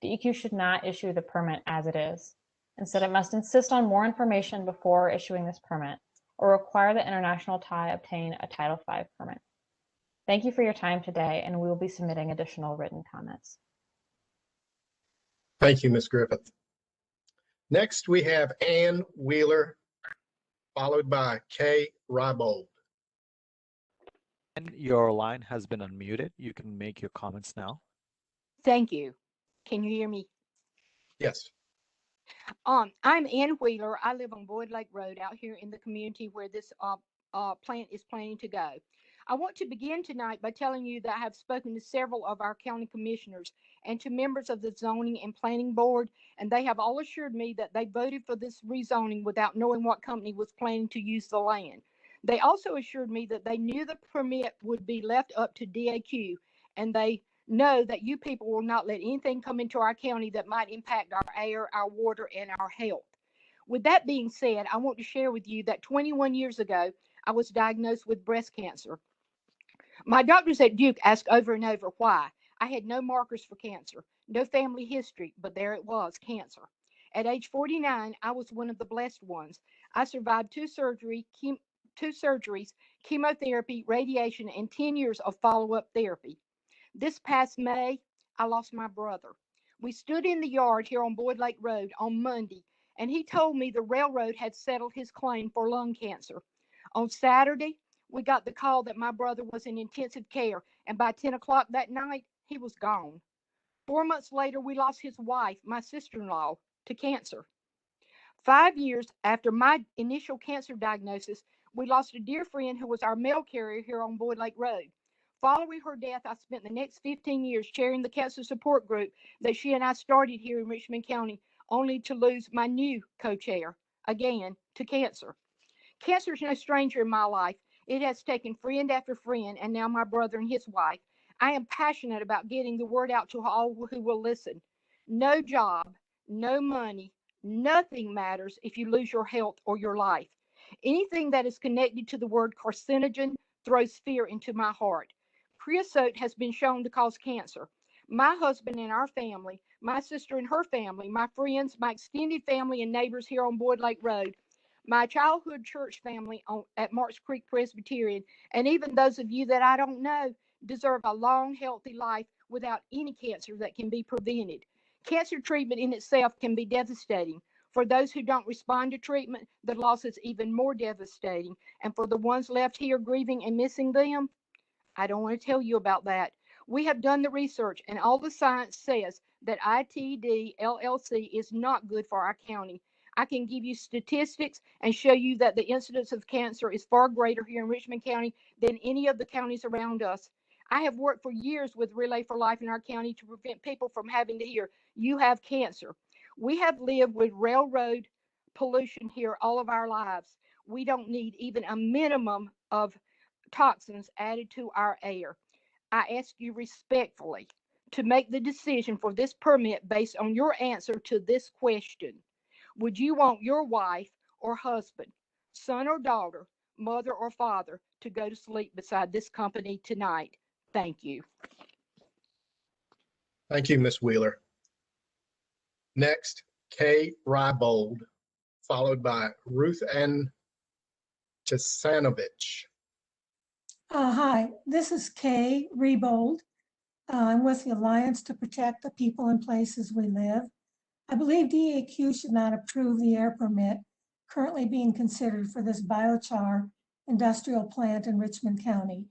S11: DEQ should not issue the permit as it is. Instead, it must insist on more information before issuing this permit or require that International Tie obtain a Title V permit. Thank you for your time today, and we will be submitting additional written comments.
S1: Thank you, Ms. Griffith. Next, we have Ann Wheeler, followed by Kay Rybold.
S3: And your line has been unmuted. You can make your comments now.
S12: Thank you. Can you hear me?
S1: Yes.
S12: I'm Ann Wheeler. I live on Boyd Lake Road out here in the community where this plant is planning to go. I want to begin tonight by telling you that I have spoken to several of our county commissioners and to members of the zoning and planning board, and they have all assured me that they voted for this rezoning without knowing what company was planning to use the land. They also assured me that they knew the permit would be left up to DEQ, and they know that you people will not let anything come into our county that might impact our air, our water, and our health. With that being said, I want to share with you that 21 years ago, I was diagnosed with breast cancer. My doctors at Duke asked over and over why. I had no markers for cancer, no family history, but there it was, cancer. At age 49, I was one of the blessed ones. I survived two surgeries, chemotherapy, radiation, and 10 years of follow-up therapy. This past May, I lost my brother. We stood in the yard here on Boyd Lake Road on Monday, and he told me the railroad had settled his claim for lung cancer. On Saturday, we got the call that my brother was in intensive care, and by 10 o'clock that night, he was gone. 4 months later, we lost his wife, my sister-in-law, to cancer. 5 years after my initial cancer diagnosis, we lost a dear friend who was our mail carrier here on Boyd Lake Road. Following her death, I spent the next 15 years chairing the cancer support group that she and I started here in Richmond County, only to lose my new co-chair, again, to cancer. Cancer is no stranger in my life. It has taken friend after friend, and now my brother and his wife. I am passionate about getting the word out to all who will listen. No job, no money, nothing matters if you lose your health or your life. Anything that is connected to the word carcinogen throws fear into my heart. Creosote has been shown to cause cancer. My husband and our family, my sister and her family, my friends, my extended family and neighbors here on Boyd Lake Road, my childhood church family at Marks Creek Presbyterian, and even those of you that I don't know, deserve a long, healthy life without any cancer that can be prevented. Cancer treatment in itself can be devastating. For those who don't respond to treatment, the loss is even more devastating. And for the ones left here grieving and missing them, I don't want to tell you about that. We have done the research, and all the science says that ITD LLC is not good for our county. I can give you statistics and show you that the incidence of cancer is far greater here in Richmond County than any of the counties around us. I have worked for years with Relay for Life in our county to prevent people from having to hear, "You have cancer." We have lived with railroad pollution here all of our lives. We don't need even a minimum of toxins added to our air. I ask you respectfully to make the decision for this permit based on your answer to this question. Would you want your wife or husband, son or daughter, mother or father to go to sleep beside this company tonight? Thank you.
S1: Thank you, Ms. Wheeler. Next, Kay Rybold, followed by Ruth Ann Tisanovich.
S13: Hi, this is Kay Rebold. I'm with the Alliance to Protect the People and Places We Live. I believe DAQ should not approve the air permit currently being considered for this biochar industrial plant in Richmond County.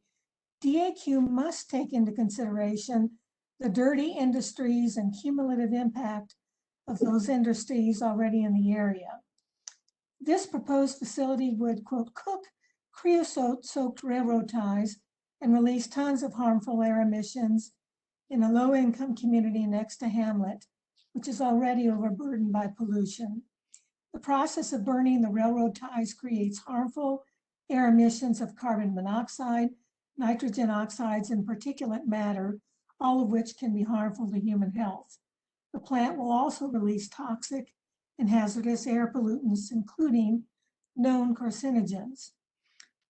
S13: DAQ must take into consideration the dirty industries and cumulative impact of those industries already in the area. This proposed facility would, quote, cook creosote-soaked railroad ties and release tons of harmful air emissions in a low-income community next to Hamlet, which is already overburdened by pollution. The process of burning the railroad ties creates harmful air emissions of carbon monoxide, nitrogen oxides, and particulate matter, all of which can be harmful to human health. The plant will also release toxic and hazardous air pollutants, including known carcinogens.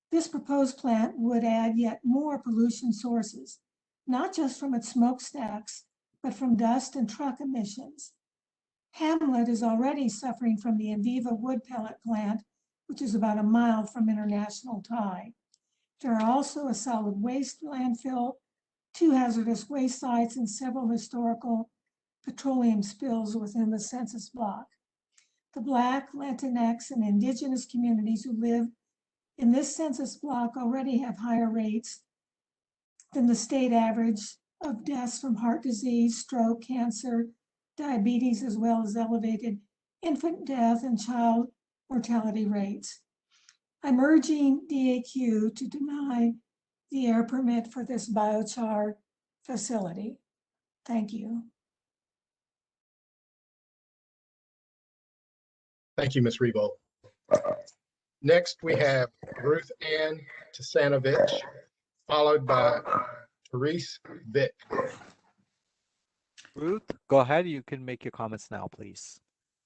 S13: This proposed plant would add yet more pollution sources, not just from its smokestacks, but from dust and truck emissions. Hamlet is already suffering from the Enviva wood pellet plant, which is about a mile from International Tie. There are also a solid waste landfill, 2 hazardous waste sites, and several historical petroleum spills within the census block. The Black, Latinx, and Indigenous communities who live in this census block already have higher rates than the state average of deaths from heart disease, stroke, cancer, diabetes, as well as elevated infant death and child mortality rates. I'm urging DAQ to deny the air permit for this biochar facility. Thank you.
S1: Thank you, Ms. Rebold. Next, we have Ruth Ann Tisanovich, followed by Therese Vick.
S3: Ruth, go ahead. You can make your comments now, please.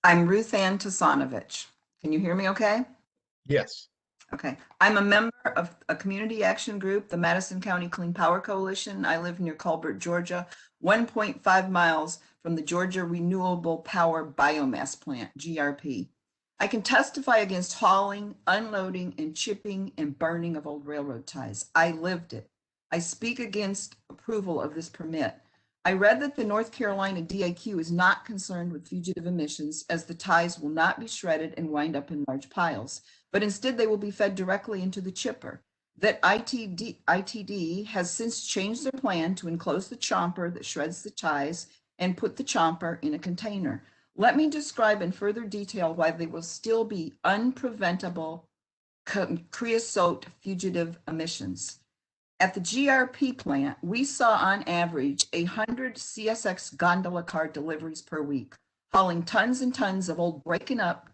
S14: I'm Ruth Ann Tisanovich. Can you hear me okay?
S1: Yes.
S14: Okay. I'm a member of a community action group, the Madison County Clean Power Coalition. I live near Colbert, Georgia, 1.5 miles from the Georgia Renewable Power Biomass Plant, GRP. I can testify against hauling, unloading, and chipping and burning of old railroad ties. I lived it. I speak against approval of this permit. I read that the North Carolina DAQ is not concerned with fugitive emissions, as the ties will not be shredded and wind up in large piles, but instead they will be fed directly into the chipper. that ITD has since changed their plan to enclose the chomper that shreds the ties and put the chomper in a container. Let me describe in further detail why they will still be unpreventable creosote fugitive emissions. At the GRP plant, we saw on average 100 CSX gondola car deliveries per week, hauling tons and tons of old broken up,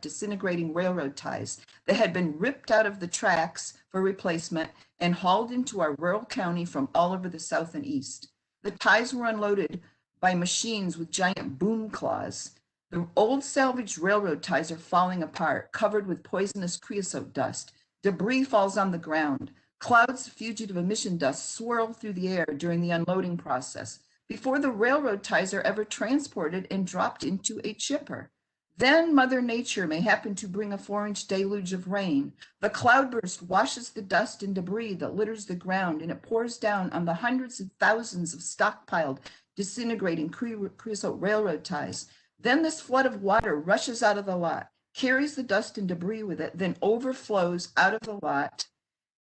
S14: disintegrating railroad ties that had been ripped out of the tracks for replacement and hauled into our rural county from all over the South and East. The ties were unloaded by machines with giant boom claws. The old salvaged railroad ties are falling apart, covered with poisonous creosote dust. Debris falls on the ground. Clouds of fugitive emission dust swirl through the air during the unloading process before the railroad ties are ever transported and dropped into a chipper. Then Mother Nature may happen to bring a 4-inch deluge of rain. The cloudburst washes the dust and debris that litters the ground, and it pours down on the hundreds of thousands of stockpiled, disintegrating creosote railroad ties. Then this flood of water rushes out of the lot, carries the dust and debris with it, then overflows out of the lot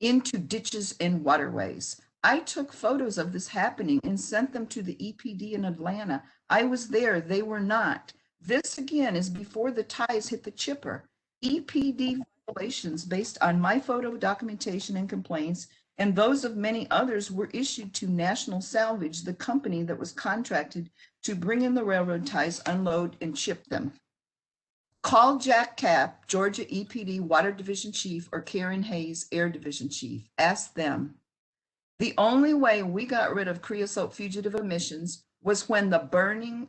S14: into ditches and waterways. I took photos of this happening and sent them to the EPD in Atlanta. I was there, they were not. This again is before the ties hit the chipper. EPD violations based on my photo documentation and complaints and those of many others were issued to National Salvage, the company that was contracted to bring in the railroad ties, unload, and ship them. Call Jack Kapp, Georgia EPD Water Division Chief, or Karen Hayes, Air Division Chief. Ask them. The only way we got rid of creosote fugitive emissions was when the burning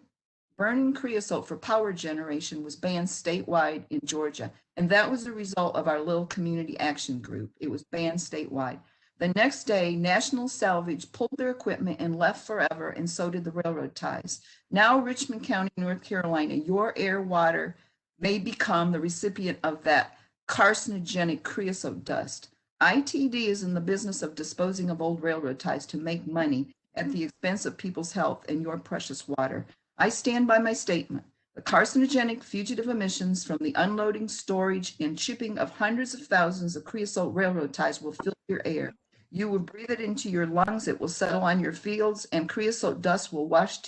S14: creosote for power generation was banned statewide in Georgia. And that was the result of our little community action group. It was banned statewide. The next day, National Salvage pulled their equipment and left forever, and so did the railroad ties. Now, Richmond County, North Carolina, your air, water may become the recipient of that carcinogenic creosote dust. ITD is in the business of disposing of old railroad ties to make money at the expense of people's health and your precious water. I stand by my statement. The carcinogenic fugitive emissions from the unloading, storage, and shipping of hundreds of thousands of creosote railroad ties will fill your air. You will breathe it into your lungs, it will settle on your fields, and creosote dust will wash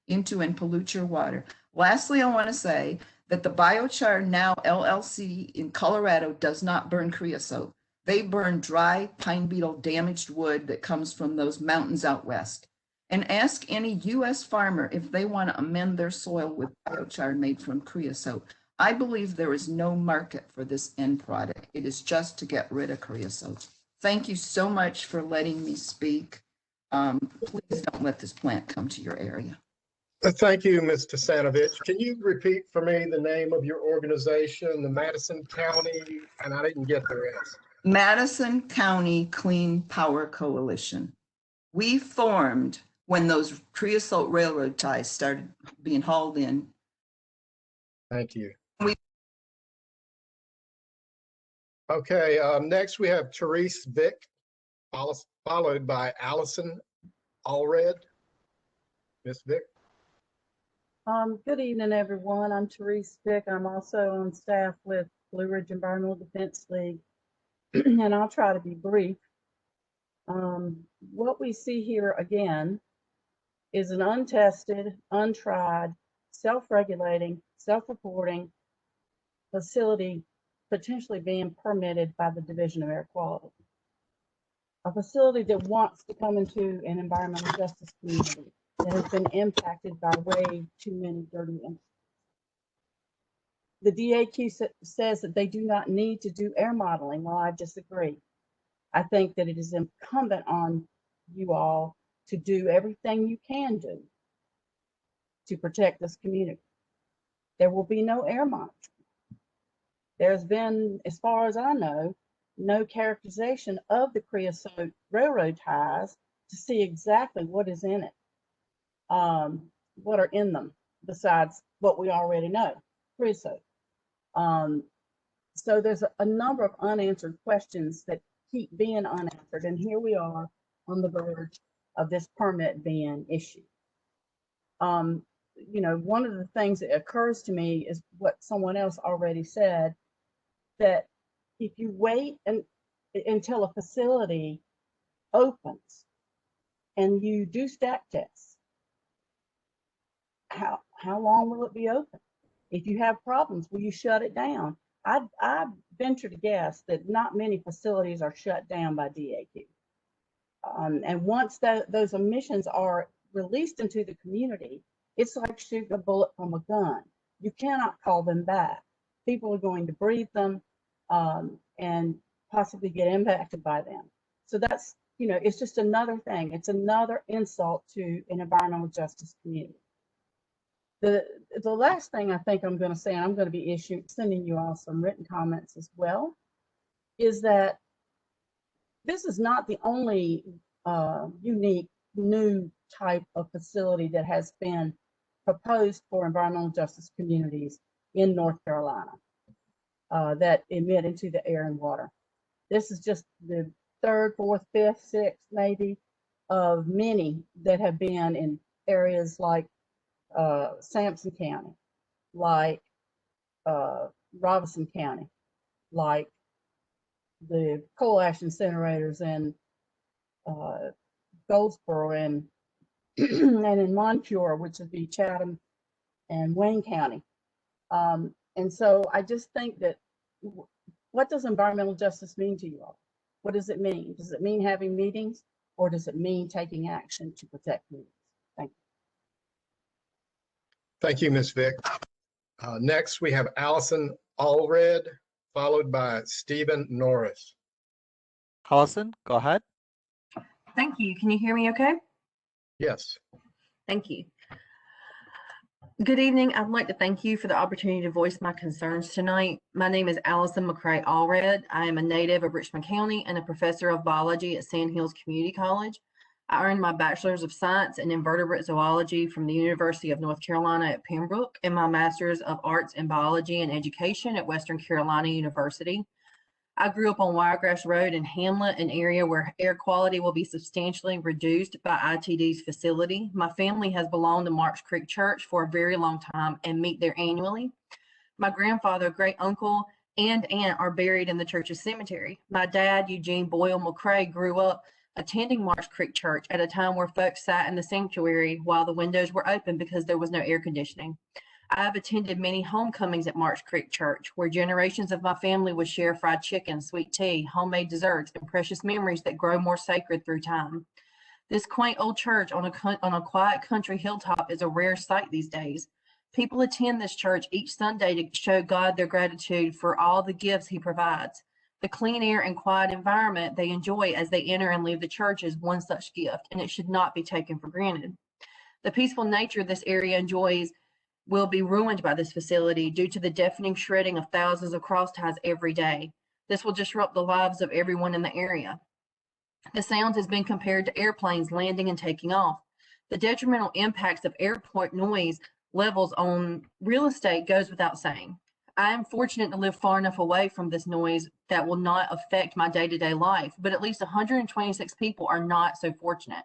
S14: into and pollute your water. Lastly, I want to say that the Biochar Now LLC in Colorado does not burn creosote. They burn dry pine beetle damaged wood that comes from those mountains out west. And ask any U.S. farmer if they want to amend their soil with biochar made from creosote. I believe there is no market for this end product. It is just to get rid of creosote. Thank you so much for letting me speak. Please don't let this plant come to your area.
S1: Thank you, Ms. Tasanovich. Can you repeat for me the name of your organization, the Madison County, and I didn't get the rest.
S14: Madison County Clean Power Coalition. We formed when those creosote railroad ties started being hauled in.
S1: Thank you. Okay, next we have Therese Vick, followed by Allison Allred. Ms. Vick.
S15: Good evening, everyone. I'm Therese Vick. I'm also on staff with Blue Ridge Environmental Defense League, and I'll try to be brief. What we see here again is an untested, untried, self-regulating, self-reporting facility potentially being permitted by the Division of Air Quality. A facility that wants to come into an environmental justice community that has been impacted by way too many dirty incidents. The DAQ says that they do not need to do air modeling. Well, I disagree. I think that it is incumbent on you all to do everything you can do to protect this community. There will be no air monitoring. There's been, as far as I know, no characterization of the creosote railroad ties to see exactly what is in it, what are in them besides what we already know, creosote. So there's a number of unanswered questions that keep being unanswered, and here we are on the verge of this permit being issued. You know, one of the things that occurs to me is what someone else already said, that if you wait until a facility opens and you do stack tests. How long will it be open? If you have problems, will you shut it down? I venture to guess that not many facilities are shut down by DAQ. And once those emissions are released into the community, it's like shooting a bullet from a gun. You cannot call them back. People are going to breathe them and possibly get impacted by them. So that's, it's just another thing. It's another insult to an environmental justice community. The last thing I think I'm going to say, and I'm going to be sending you all some written comments as well, is that this is not the only unique new type of facility that has been proposed for environmental justice communities in North Carolina that emit into the air and water. This is just the third, fourth, fifth, sixth, maybe, of many that have been in areas like Sampson County, like Robinson County, like the coal ash incinerators in Goldsboro and and in Monpure, which would be Chatham and Wayne County. And so I just think that, what does environmental justice mean to you all? What does it mean? Does it mean having meetings, or does it mean taking action to protect communities? Thank you.
S1: Thank you, Ms. Vick. Next, we have Allison Allred, followed by Stephen Norris.
S3: Allison, go ahead.
S16: Thank you. Can you hear me okay?
S1: Yes.
S16: Thank you. Good evening. I'd like to thank you for the opportunity to voice my concerns tonight. My name is Allison McCray Allred. I am a native of Richmond County and a professor of biology at Sand Hills Community College. I earned my Bachelor's of Science in Invertebrate Zoology from the University of North Carolina at Pembroke and my Master's of Arts in Biology and Education at Western Carolina University. I grew up on Wiregrass Road in Hamlet, an area where air quality will be substantially reduced by ITD's facility. My family has belonged to Marks Creek Church for a very long time and meet there annually. My grandfather, great uncle, and aunt are buried in the church's cemetery. My dad, Eugene Boyle McCray, grew up attending Marks Creek Church at a time where folks sat in the sanctuary while the windows were open because there was no air conditioning. I have attended many homecomings at Marks Creek Church, where generations of my family would share fried chicken, sweet tea, homemade desserts, and precious memories that grow more sacred through time. This quaint old church on a quiet country hilltop is a rare sight these days. People attend this church each Sunday to show God their gratitude for all the gifts He provides. The clean air and quiet environment they enjoy as they enter and leave the church is one such gift, and it should not be taken for granted. The peaceful nature this area enjoys will be ruined by this facility due to the deafening shredding of thousands of crossties every day. This will disrupt the lives of everyone in the area. The sound has been compared to airplanes landing and taking off. The detrimental impacts of airport noise levels on real estate goes without saying. I am fortunate to live far enough away from this noise that will not affect my day-to-day life, but at least 126 people are not so fortunate.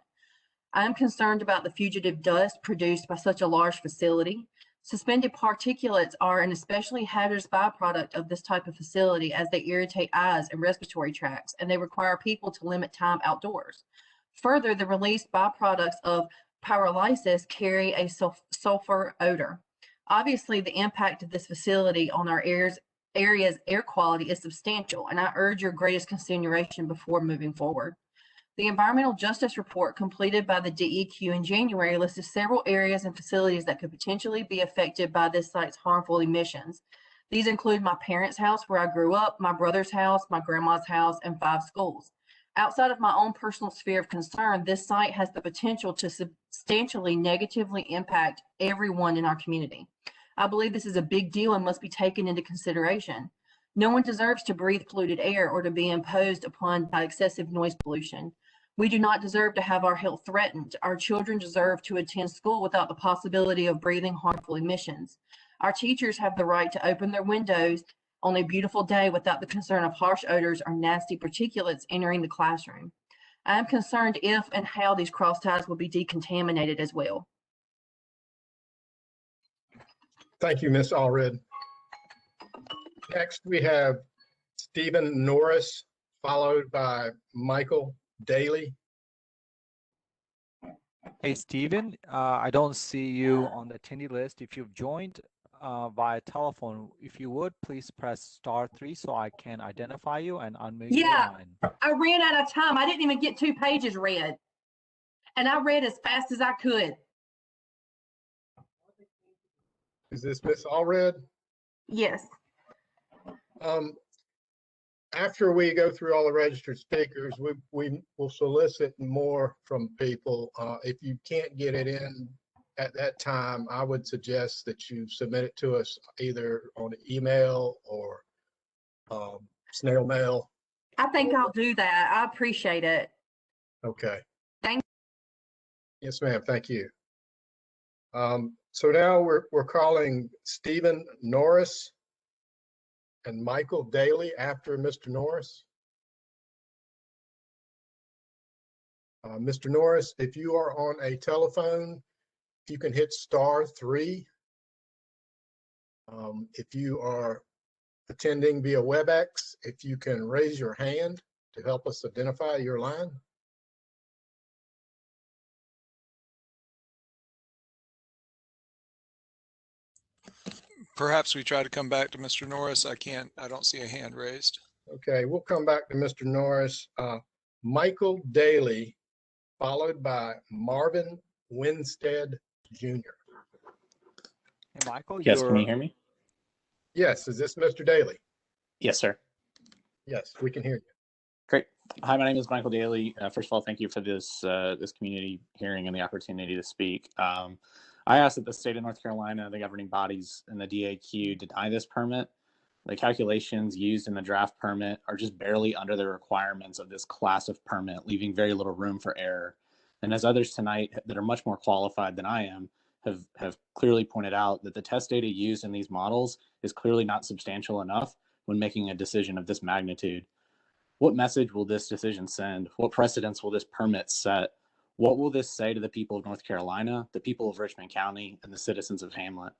S16: I am concerned about the fugitive dust produced by such a large facility. Suspended particulates are an especially hazardous byproduct of this type of facility as they irritate eyes and respiratory tracts, and they require people to limit time outdoors. Further, the released byproducts of pyrolysis carry a sulfur odor. Obviously, the impact of this facility on our area's air quality is substantial, and I urge your greatest consideration before moving forward. The Environmental Justice Report completed by the DEQ in January listed several areas and facilities that could potentially be affected by this site's harmful emissions. These include my parents' house where I grew up, my brother's house, my grandma's house, and 5 schools. Outside of my own personal sphere of concern, this site has the potential to substantially negatively impact everyone in our community. I believe this is a big deal and must be taken into consideration. No one deserves to breathe polluted air or to be imposed upon by excessive noise pollution. We do not deserve to have our health threatened. Our children deserve to attend school without the possibility of breathing harmful emissions. Our teachers have the right to open their windows on a beautiful day without the concern of harsh odors or nasty particulates entering the classroom. I am concerned if and how these crossties will be decontaminated as well.
S1: Thank you, Ms. Allred. Next, we have Stephen Norris, followed by Michael Daly.
S3: Hey, Stephen, I don't see you on the attendee list. If you've joined via telephone, if you would, please press *3 so I can identify you and unmute your
S16: Yeah,
S3: line.
S16: I ran out of time. I didn't even get 2 pages read. And I read as fast as I could.
S1: Is this Miss Allred?
S16: Yes.
S1: After we go through all the registered speakers, we will solicit more from people. If you can't get it in at that time, I would suggest that you submit it to us either on email or snail mail.
S16: I think I'll do that. I appreciate it.
S1: Okay.
S16: Thank
S1: you. Yes, ma'am. Thank you. So now we're calling Stephen Norris and Michael Daly after Mr. Norris. Mr. Norris, if you are on a telephone, you can hit *3. If you are attending via WebEx, if you can raise your hand to help us identify your line.
S17: Perhaps we try to come back to Mr. Norris. I don't see a hand raised.
S1: Okay, we'll come back to Mr. Norris. Michael Daly, followed by Marvin Winstead Jr.
S3: Hey, Michael,
S18: Yes, can you hear me?
S1: Yes, is this Mr. Daly?
S18: Yes, sir.
S1: Yes, we can hear you.
S18: Great. Hi, my name is Michael Daly. First of all, thank you for this this community hearing and the opportunity to speak. I asked that the state of North Carolina, the governing bodies, and the DAQ deny this permit. The calculations used in the draft permit are just barely under the requirements of this class of permit, leaving very little room for error. And as others tonight that are much more qualified than I am have clearly pointed out, that the test data used in these models is clearly not substantial enough when making a decision of this magnitude. What message will this decision send? What precedents will this permit set? What will this say to the people of North Carolina, the people of Richmond County, and the citizens of Hamlet?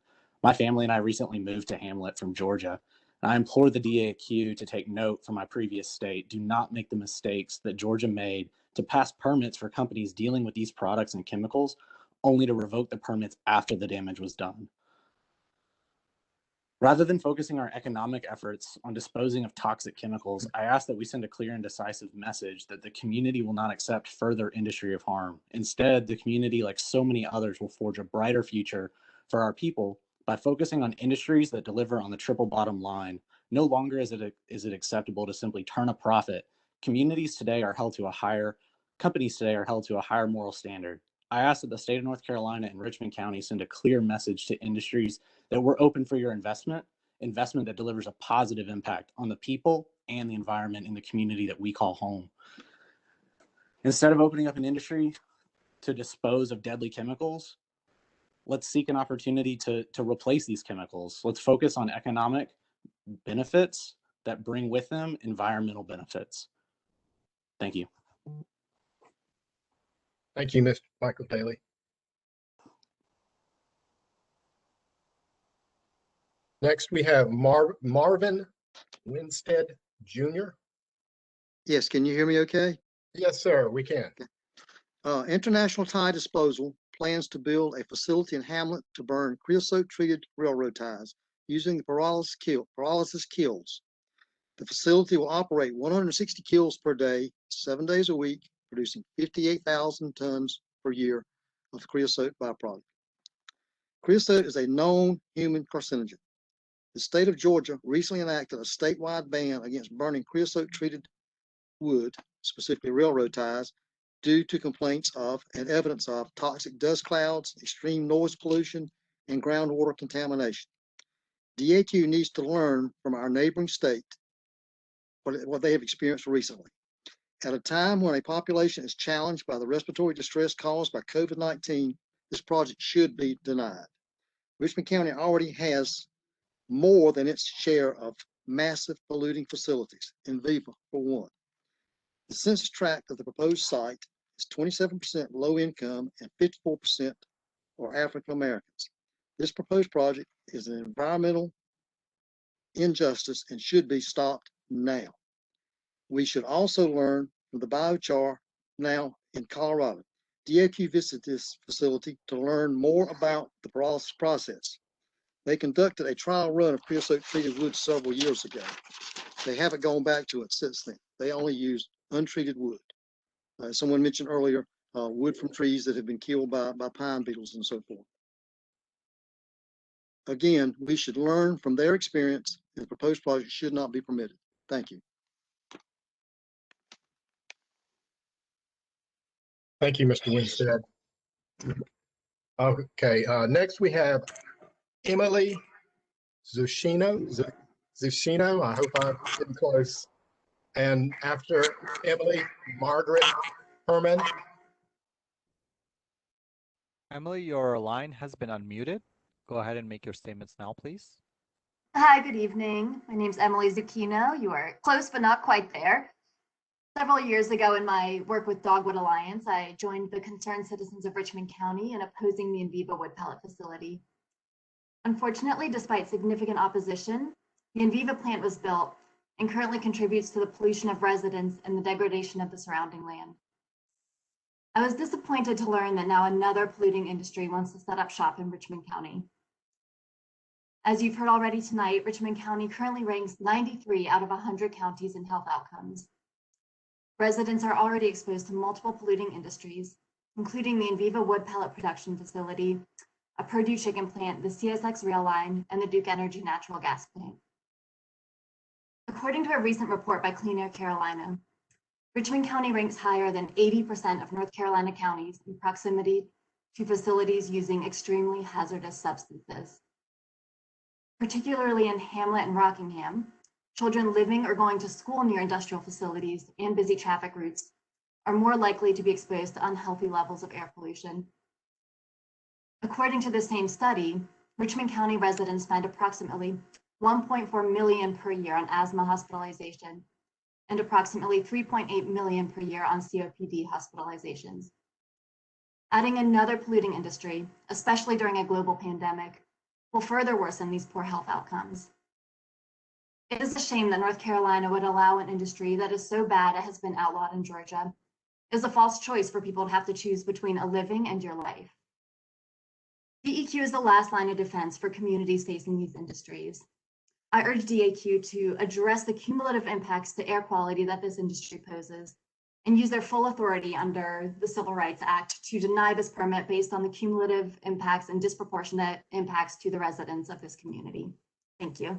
S18: My family and I recently moved to Hamlet from Georgia, and I implore the DAQ to take note from my previous state. Do not make the mistakes that Georgia made to pass permits for companies dealing with these products and chemicals, only to revoke the permits after the damage was done. Rather than focusing our economic efforts on disposing of toxic chemicals, I ask that we send a clear and decisive message that the community will not accept further industry of harm. Instead, the community, like so many others, will forge a brighter future for our people by focusing on industries that deliver on the triple bottom line. No longer is it acceptable to simply turn a profit. Companies today are held to a higher moral standard. I ask that the state of North Carolina and Richmond County send a clear message to industries that we're open for your investment that delivers a positive impact on the people and the environment in the community that we call home. Instead of opening up an industry to dispose of deadly chemicals, let's seek an opportunity to replace these chemicals. Let's focus on economic benefits that bring with them environmental benefits. Thank you.
S1: Thank you, Mr. Michael Daly. Next, we have Marvin Winstead Jr.
S19: Yes, can you hear me okay?
S1: Yes, sir, we can.
S19: International Tie Disposal plans to build a facility in Hamlet to burn creosote-treated railroad ties using the pyrolysis kilns. The facility will operate 160 kilns per day, 7 days a week, producing 58,000 tons per year of the creosote byproduct. Creosote is a known human carcinogen. The state of Georgia recently enacted a statewide ban against burning creosote-treated wood, specifically railroad ties, due to complaints of and evidence of toxic dust clouds, extreme noise pollution, and groundwater contamination. DAQ needs to learn from our neighboring state what they have experienced recently. At a time when a population is challenged by the respiratory distress caused by COVID-19, this project should be denied. Richmond County already has more than its share of massive polluting facilities, in Viva for one. The census tract of the proposed site is 27% low income and 54% are African Americans. This proposed project is an environmental injustice and should be stopped now. We should also learn from the biochar now in Colorado. DAQ visited this facility to learn more about the pyrolysis process. They conducted a trial run of creosote-treated wood several years ago. They haven't gone back to it since then. They only used untreated wood. Someone mentioned earlier, wood from trees that have been killed by pine beetles and so forth. Again, we should learn from their experience, and the proposed project should not be permitted. Thank you.
S1: Thank you, Mr. Winstead. Okay, next we have Emily Zushino. I hope I'm getting close. And after Emily, Margaret Herman.
S3: Emily, your line has been unmuted. Go ahead and make your statements now, please.
S20: Hi, good evening. My name's Emily Zucchino. You are close, but not quite there. Several years ago in my work with Dogwood Alliance, I joined the concerned citizens of Richmond County in opposing the Enviva wood pellet facility. Unfortunately, despite significant opposition, the Enviva plant was built and currently contributes to the pollution of residents and the degradation of the surrounding land. I was disappointed to learn that now another polluting industry wants to set up shop in Richmond County. As you've heard already tonight, Richmond County currently ranks 93 out of 100 counties in health outcomes. Residents are already exposed to multiple polluting industries, including the Enviva wood pellet production facility, a Purdue chicken plant, the CSX rail line, and the Duke Energy natural gas plant. According to a recent report by Clean Air Carolina, Richmond County ranks higher than 80% of North Carolina counties in proximity to facilities using extremely hazardous substances. Particularly in Hamlet and Rockingham, children living or going to school near industrial facilities and busy traffic routes are more likely to be exposed to unhealthy levels of air pollution. According to the same study, Richmond County residents spend approximately $1.4 million per year on asthma hospitalization and approximately $3.8 million per year on COPD hospitalizations. Adding another polluting industry, especially during a global pandemic, will further worsen these poor health outcomes. It is a shame that North Carolina would allow an industry that is so bad it has been outlawed in Georgia. It is a false choice for people to have to choose between a living and your life. DEQ is the last line of defense for communities facing these industries. I urge DAQ to address the cumulative impacts to air quality that this industry poses and use their full authority under the Civil Rights Act to deny this permit based on the cumulative impacts and disproportionate impacts to the residents of this community. Thank you.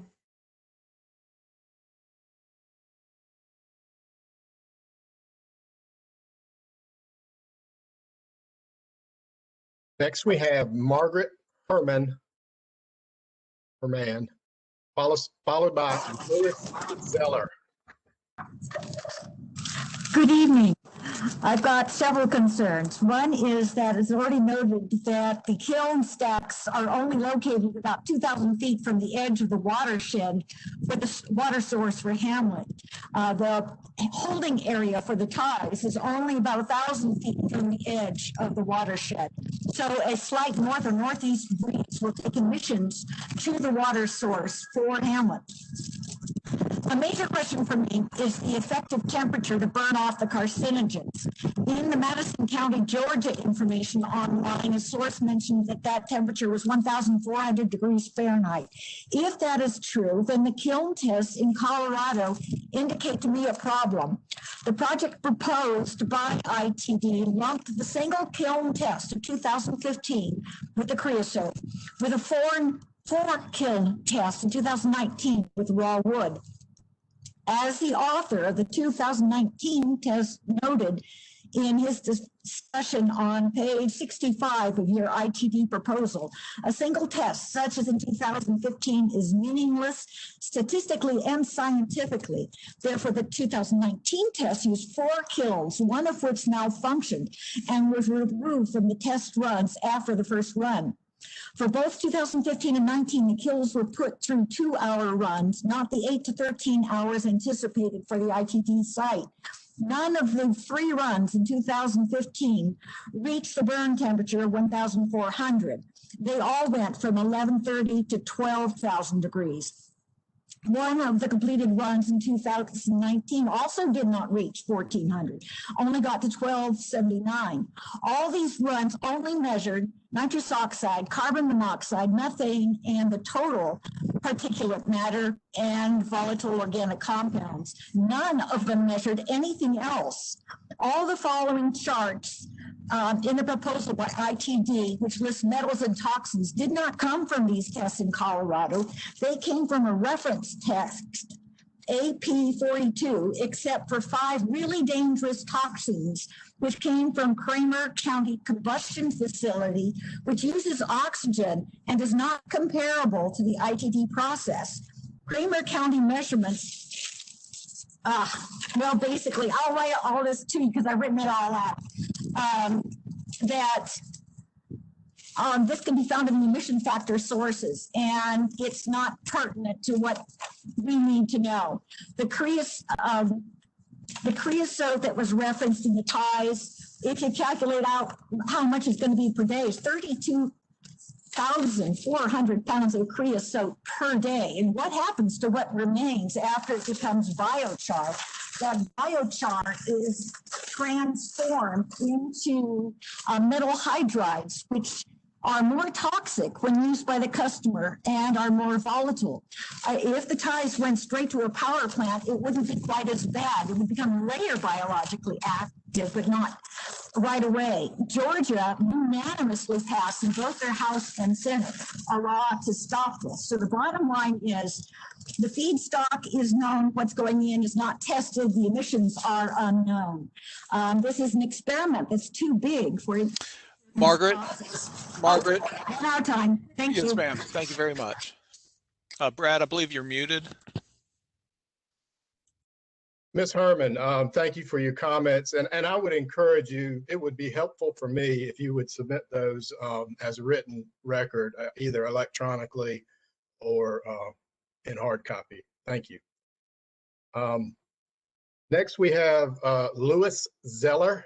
S1: Next, we have Margaret Herman, followed by Louis Zeller.
S21: Good evening. I've got several concerns. One is that it's already noted that the kiln stacks are only located about 2,000 feet from the edge of the watershed for the water source for Hamlet. The holding area for the ties is only about 1,000 feet from the edge of the watershed. So a slight north or northeast breeze will take emissions to the water source for Hamlet. A major question for me is the effective temperature to burn off the carcinogens. In the Madison County, Georgia information online, a source mentioned that that temperature was 1,400 degrees Fahrenheit. If that is true, then the kiln tests in Colorado indicate to me a problem. The project proposed by ITD lumped the single kiln test of 2015 with the creosote, with a four kiln test in 2019 with raw wood. As the author of the 2019 test noted in his discussion on page 65 of your ITD proposal, a single test such as in 2015 is meaningless statistically and scientifically. Therefore, the 2019 test used 4 kilns, one of which malfunctioned and was removed from the test runs after the first run. For both 2015 and 19, the kilns were put through 2-hour runs, not the 8 to 13 hours anticipated for the ITD site. None of the 3 runs in 2015 reached the burn temperature of 1,400. They all went from 1130 to 12,000 degrees. One of the completed runs in 2019 also did not reach 1,400, only got to 1,279. All these runs only measured nitrous oxide, carbon monoxide, methane, and the total particulate matter and volatile organic compounds. None of them measured anything else. All the following charts in the proposal by ITD, which lists metals and toxins, did not come from these tests in Colorado. They came from a reference text, AP42, except for 5 really dangerous toxins, which came from Kramer County Combustion Facility, which uses oxygen and is not comparable to the ITD process. Kramer County measurements, well, basically, I'll write all this to you because I've written it all out. This can be found in the emission factor sources, and it's not pertinent to what we need to know. The creosote that was referenced in the ties, if you calculate out how much it's going to be per day, is 32,400 pounds of creosote per day. And what happens to what remains after it becomes biochar? That biochar is transformed into metal hydrides, which are more toxic when used by the customer and are more volatile. If the ties went straight to a power plant, it wouldn't be quite as bad. It would become later biologically active, but not right away. Georgia unanimously passed in both their House and Senate a law to stop this. So the bottom line is the feedstock is known, what's going in is not tested, the emissions are unknown. This is an experiment that's too big for it.
S17: Margaret,
S21: Now time. Thank you.
S17: Yes, ma'am. Thank you very much. Brad, I believe you're muted.
S1: Ms. Herman, thank you for your comments. And I would encourage you, it would be helpful for me if you would submit those as a written record, either electronically or in hard copy. Thank you. Next, we have Louis Zeller,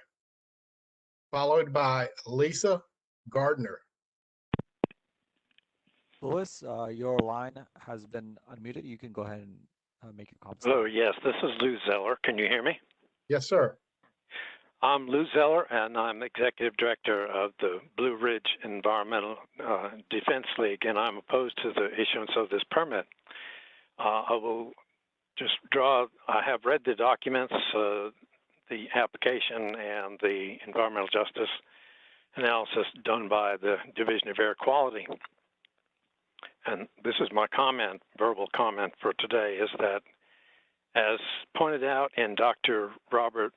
S1: followed by Lisa Gardner.
S3: Louis, your line has been unmuted. You can go ahead and make your comments.
S2: Hello, yes, this is Lou Zeller. Can you hear me?
S1: Yes, sir.
S2: I'm Lou Zeller, and I'm Executive Director of the Blue Ridge Environmental Defense League, and I'm opposed to the issuance of this permit. I will just I have read the documents, the application and the environmental justice analysis done by the Division of Air Quality. And this is my comment, verbal comment for today, is that as pointed out in Dr. Robert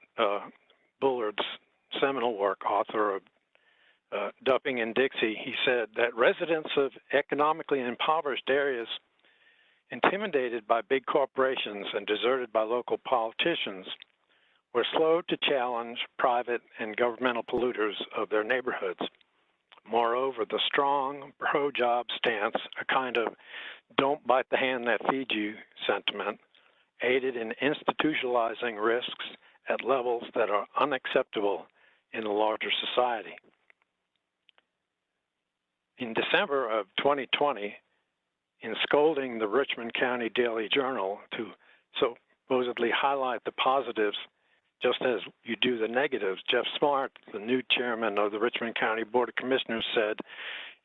S2: Bullard's seminal work, author of Dumping in Dixie, he said that residents of economically impoverished areas intimidated by big corporations and deserted by local politicians were slow to challenge private and governmental polluters of their neighborhoods. Moreover, the strong pro-job stance, a kind of don't bite the hand that feeds you sentiment, aided in institutionalizing risks at levels that are unacceptable in a larger society. In December of 2020, in scolding the Richmond County Daily Journal to supposedly highlight the positives just as you do the negatives, Jeff Smart, the new chairman of the Richmond County Board of Commissioners, said,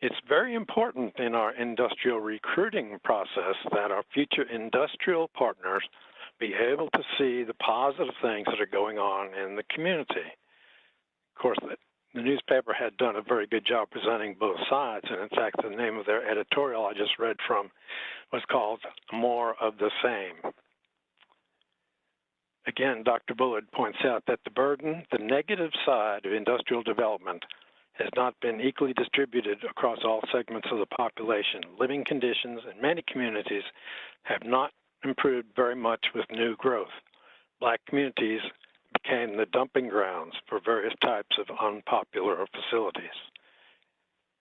S2: "It's very important in our industrial recruiting process that our future industrial partners be able to see the positive things that are going on in the community." Of course, the newspaper had done a very good job presenting both sides, and in fact, the name of their editorial I just read from was called "More of the Same." Again, Dr. Bullard points out that the burden, the negative side of industrial development, has not been equally distributed across all segments of the population. Living conditions in many communities have not improved very much with new growth. Black communities became the dumping grounds for various types of unpopular facilities,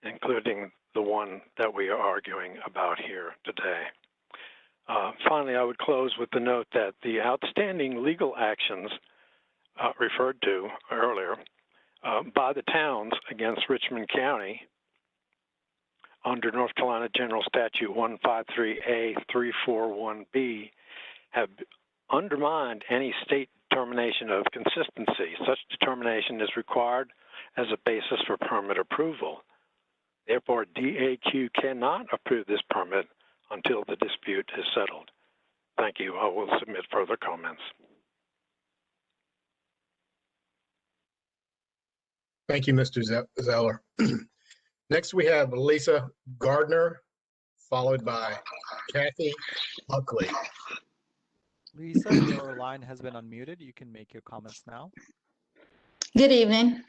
S2: including the one that we are arguing about here today. Finally, I would close with the note that the outstanding legal actions referred to earlier by the towns against Richmond County under North Carolina General Statute 153A341B have undermined any state determination of consistency. Such determination is required as a basis for permit approval. Therefore, DAQ cannot approve this permit until the dispute is settled. Thank you. I will submit further comments.
S1: Thank you, Mr. Zeller. Next, we have Lisa Gardner, followed by Kathy Buckley.
S3: Lisa, your line has been unmuted. You can make your comments now.
S4: Good evening.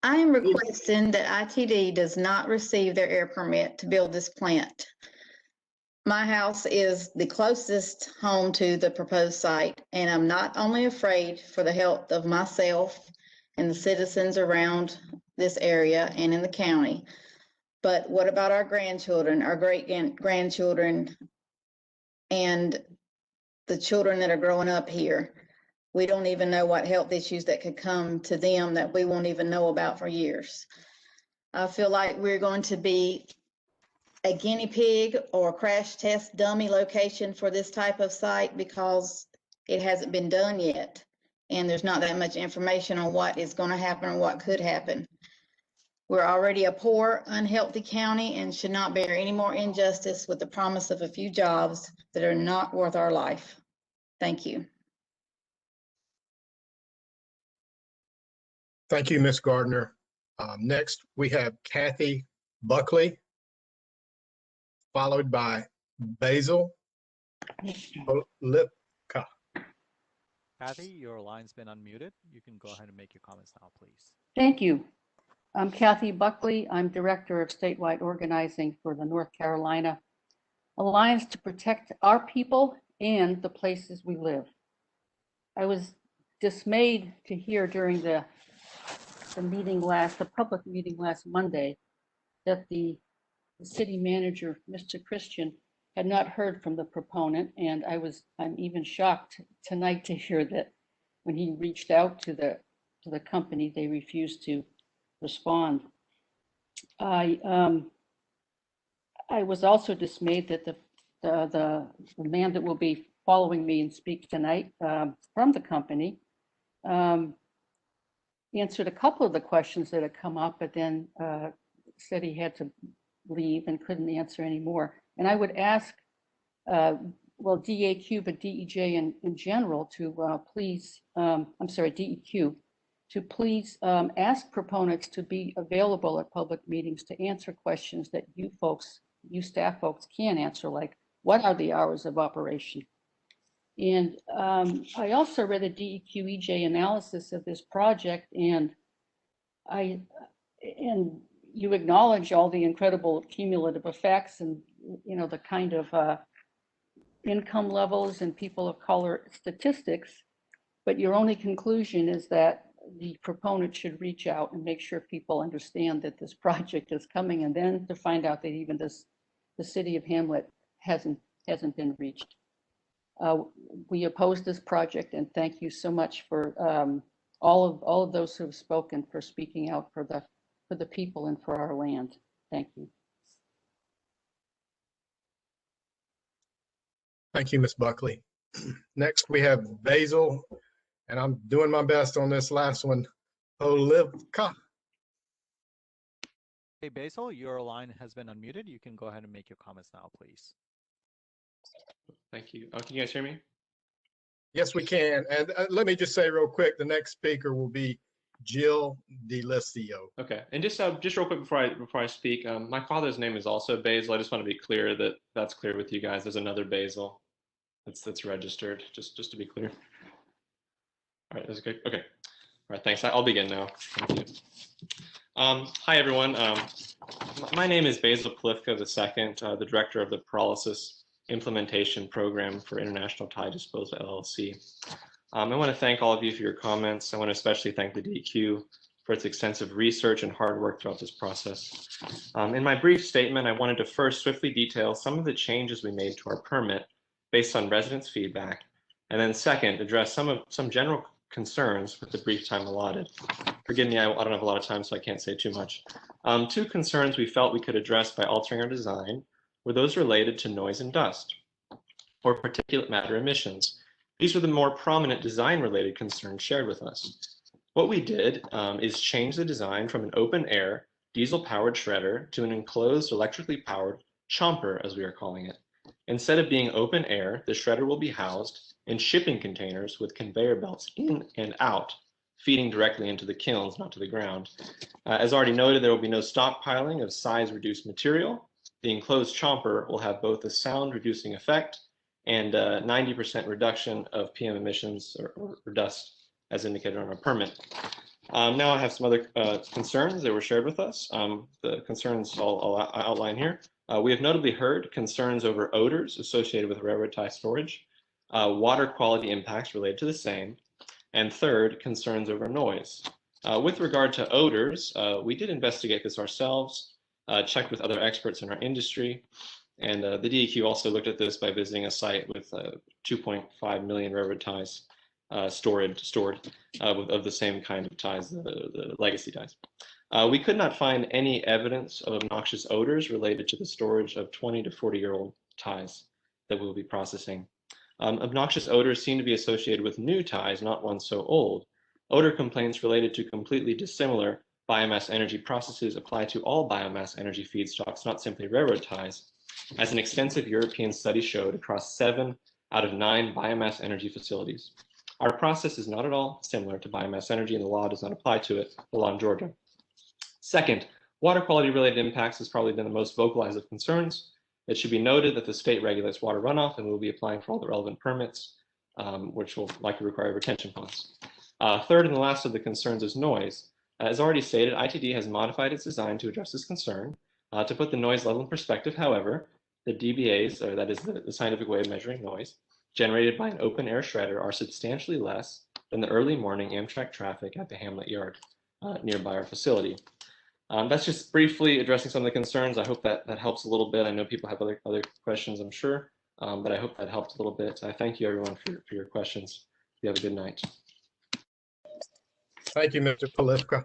S4: I am requesting that ITD does not receive their air permit to build this plant. My house is the closest home to the proposed site, and I'm not only afraid for the health of myself and the citizens around this area and in the county, but what about our grandchildren, our great-grandchildren, and the children that are growing up here? We don't even know what health issues that could come to them that we won't even know about for years. I feel like we're going to be a guinea pig or crash test dummy location for this type of site because it hasn't been done yet. And there's not that much information on what is going to happen or what could happen. We're already a poor, unhealthy county and should not bear any more injustice with the promise of a few jobs that are not worth our life. Thank you.
S1: Thank you, Ms. Gardner. Next, we have Kathy Buckley, followed by Basil Lipka.
S3: Kathy, your line's been unmuted. You can go ahead and make your comments now, please.
S15: Thank you. I'm Kathy Buckley. I'm Director of Statewide Organizing for the North Carolina Alliance to Protect Our People and the Places We Live. I was dismayed to hear during the public meeting last Monday, that the city manager, Mr. Christian, had not heard from the proponent, and I'm even shocked tonight to hear that when he reached out to the company, they refused to respond. I was also dismayed that the man that will be following me and speak tonight from the company answered a couple of the questions that had come up, but then said he had to leave and couldn't answer anymore. And I would ask, well, DAQ, but DEJ in general to please, I'm sorry, DEQ, to please ask proponents to be available at public meetings to answer questions that you folks, you staff folks can answer, like what are the hours of operation? And I also read a DEQ-EJ analysis of this project, and you acknowledge all the incredible cumulative effects and the kind of income levels and people of color statistics, but your only conclusion is that the proponent should reach out and make sure people understand that this project is coming, and then to find out that even the city of Hamlet hasn't been reached. We oppose this project, and thank you so much for all of those who have spoken, for speaking out for the people and for our land. Thank you.
S1: Thank you, Ms. Buckley. Next, we have Basil, and I'm doing my best on this last one, Olivka.
S3: Hey, Basil, your line has been unmuted. You can go ahead and make your comments now, please.
S22: Thank you. Can you guys hear me?
S1: Yes, we can. And let me just say real quick, the next speaker will be Jill DeLisio.
S22: Okay. And just real quick before I speak, my father's name is also Basil. I just want to be clear that that's clear with you guys. There's another Basil that's registered, just to be clear. All right, that's good. Okay. All right, thanks. I'll begin now. Thank you. Hi, everyone. My name is Basil Polifka II, the director of the Pyrolysis Implementation Program for International Tide Disposal, LLC. I want to thank all of you for your comments. I want to especially thank the DEQ for its extensive research and hard work throughout this process. In my brief statement, I wanted to first swiftly detail some of the changes we made to our permit based on residents' feedback, and then second, address some general concerns with the brief time allotted. Forgive me, I don't have a lot of time, so I can't say too much. Two concerns we felt we could address by altering our design were those related to noise and dust, or particulate matter emissions. These were the more prominent design-related concerns shared with us. What we did is change the design from an open-air, diesel-powered shredder to an enclosed, electrically powered chomper, as we are calling it. Instead of being open air, the shredder will be housed in shipping containers with conveyor belts in and out, feeding directly into the kilns, not to the ground. As already noted, there will be no stockpiling of size-reduced material. The enclosed chomper will have both a sound-reducing effect and a 90% reduction of PM emissions or dust, as indicated on our permit. Now I have some other concerns that were shared with us. The concerns I'll outline here. We have notably heard concerns over odors associated with railroad tie storage, water quality impacts related to the same, and third, concerns over noise. With regard to odors, we did investigate this ourselves, checked with other experts in our industry, and the DEQ also looked at this by visiting a site with 2.5 million railroad ties stored of the same kind of ties, the legacy ties. We could not find any evidence of obnoxious odors related to the storage of 20 to 40-year-old ties that we'll be processing. Obnoxious odors seem to be associated with new ties, not ones so old. Odor complaints related to completely dissimilar biomass energy processes apply to all biomass energy feedstocks, not simply railroad ties, as an extensive European study showed across 7 out of 9 biomass energy facilities. Our process is not at all similar to biomass energy, and the law does not apply to it, the law in Georgia. Second, water quality related impacts has probably been the most vocalized of concerns. It should be noted that the state regulates water runoff, and we'll be applying for all the relevant permits, which will likely require retention ponds. Third and the last of the concerns is noise. As already stated, ITD has modified its design to address this concern. To put the noise level in perspective, however, the dBAs, or that is the scientific way of measuring noise, generated by an open air shredder are substantially less than the early morning Amtrak traffic at the Hamlet Yard nearby our facility. That's just briefly addressing some of the concerns. I hope that helps a little bit. I know people have other questions, I'm sure, but I hope that helped a little bit. I thank you everyone for your questions. You have a good night.
S1: Thank you, Mr. Polifka.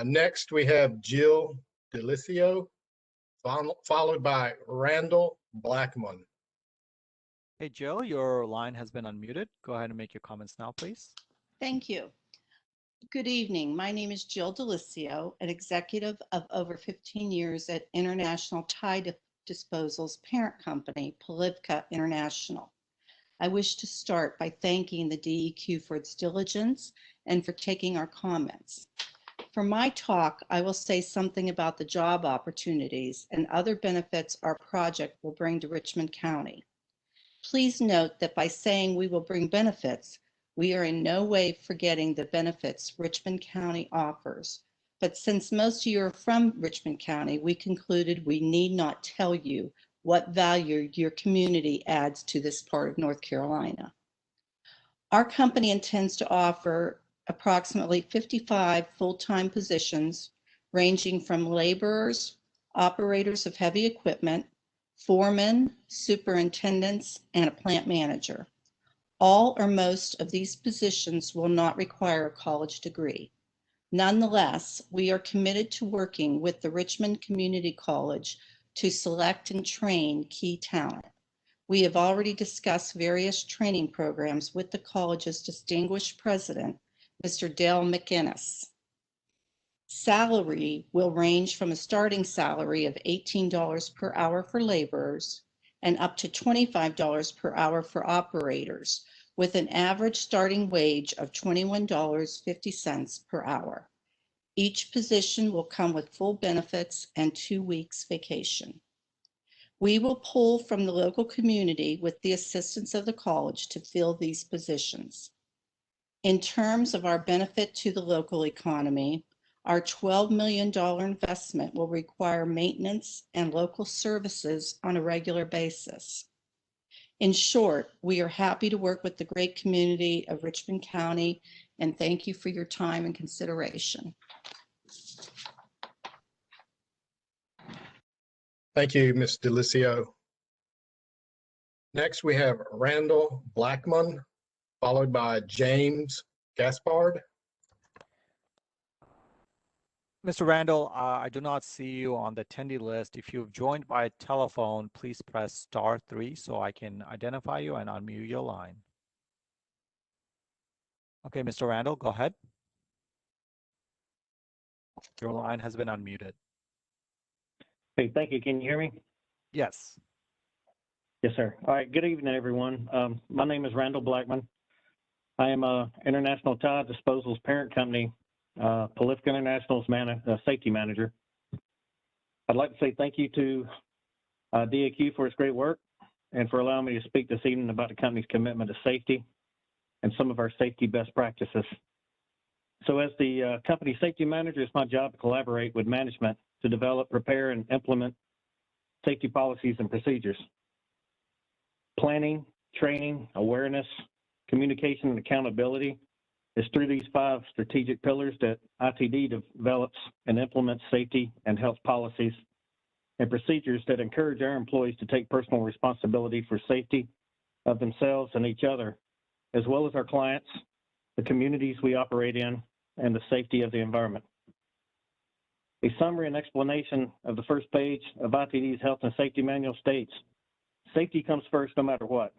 S1: Next, we have Jill Delicio, followed by Randall Blackman.
S3: Hey, Jill, your line has been unmuted. Go ahead and make your comments now, please.
S5: Thank you. Good evening. My name is Jill Delicio, an executive of over 15 years at International Tie Disposal's parent company, Polivka International. I wish to start by thanking the DEQ for its diligence and for taking our comments. For my talk, I will say something about the job opportunities and other benefits our project will bring to Richmond County. Please note that by saying we will bring benefits, we are in no way forgetting the benefits Richmond County offers. But since most of you are from Richmond County, we concluded we need not tell you what value your community adds to this part of North Carolina. Our company intends to offer approximately 55 full-time positions, ranging from laborers, operators of heavy equipment, foremen, superintendents, and a plant manager. All or most of these positions will not require a college degree. Nonetheless, we are committed to working with the Richmond Community College to select and train key talent. We have already discussed various training programs with the college's distinguished president, Mr. Dale McInnes. Salary will range from a starting salary of $18 per hour for laborers and up to $25 per hour for operators, with an average starting wage of $21.50 per hour. Each position will come with full benefits and 2 weeks vacation. We will pull from the local community with the assistance of the college to fill these positions. In terms of our benefit to the local economy, our $12 million investment will require maintenance and local services on a regular basis. In short, we are happy to work with the great community of Richmond County, and thank you for your time and consideration.
S1: Thank you, Ms. Delicio. Next, we have Randall Blackman, followed by James Gaspard.
S3: Mr. Randall, I do not see you on the attendee list. If you've joined by telephone, please press *3 so I can identify you and unmute your line. Okay, Mr. Randall, go ahead. Your line has been unmuted.
S6: Hey, thank you. Can you hear me?
S3: Yes.
S6: Yes, sir. All right. Good evening, everyone. My name is Randall Blackman. I am International Tide Disposal's parent company, Prolifica International's safety manager. I'd like to say thank you to DAQ for its great work and for allowing me to speak this evening about the company's commitment to safety and some of our safety best practices. So as the company safety manager, it's my job to collaborate with management to develop, prepare, and implement safety policies and procedures. Planning, training, awareness, communication, and accountability is through these 5 strategic pillars that ITD develops and implements safety and health policies and procedures that encourage our employees to take personal responsibility for safety of themselves and each other, as well as our clients, the communities we operate in, and the safety of the environment. A summary and explanation of the first page of ITD's Health and Safety Manual states, safety comes first no matter what.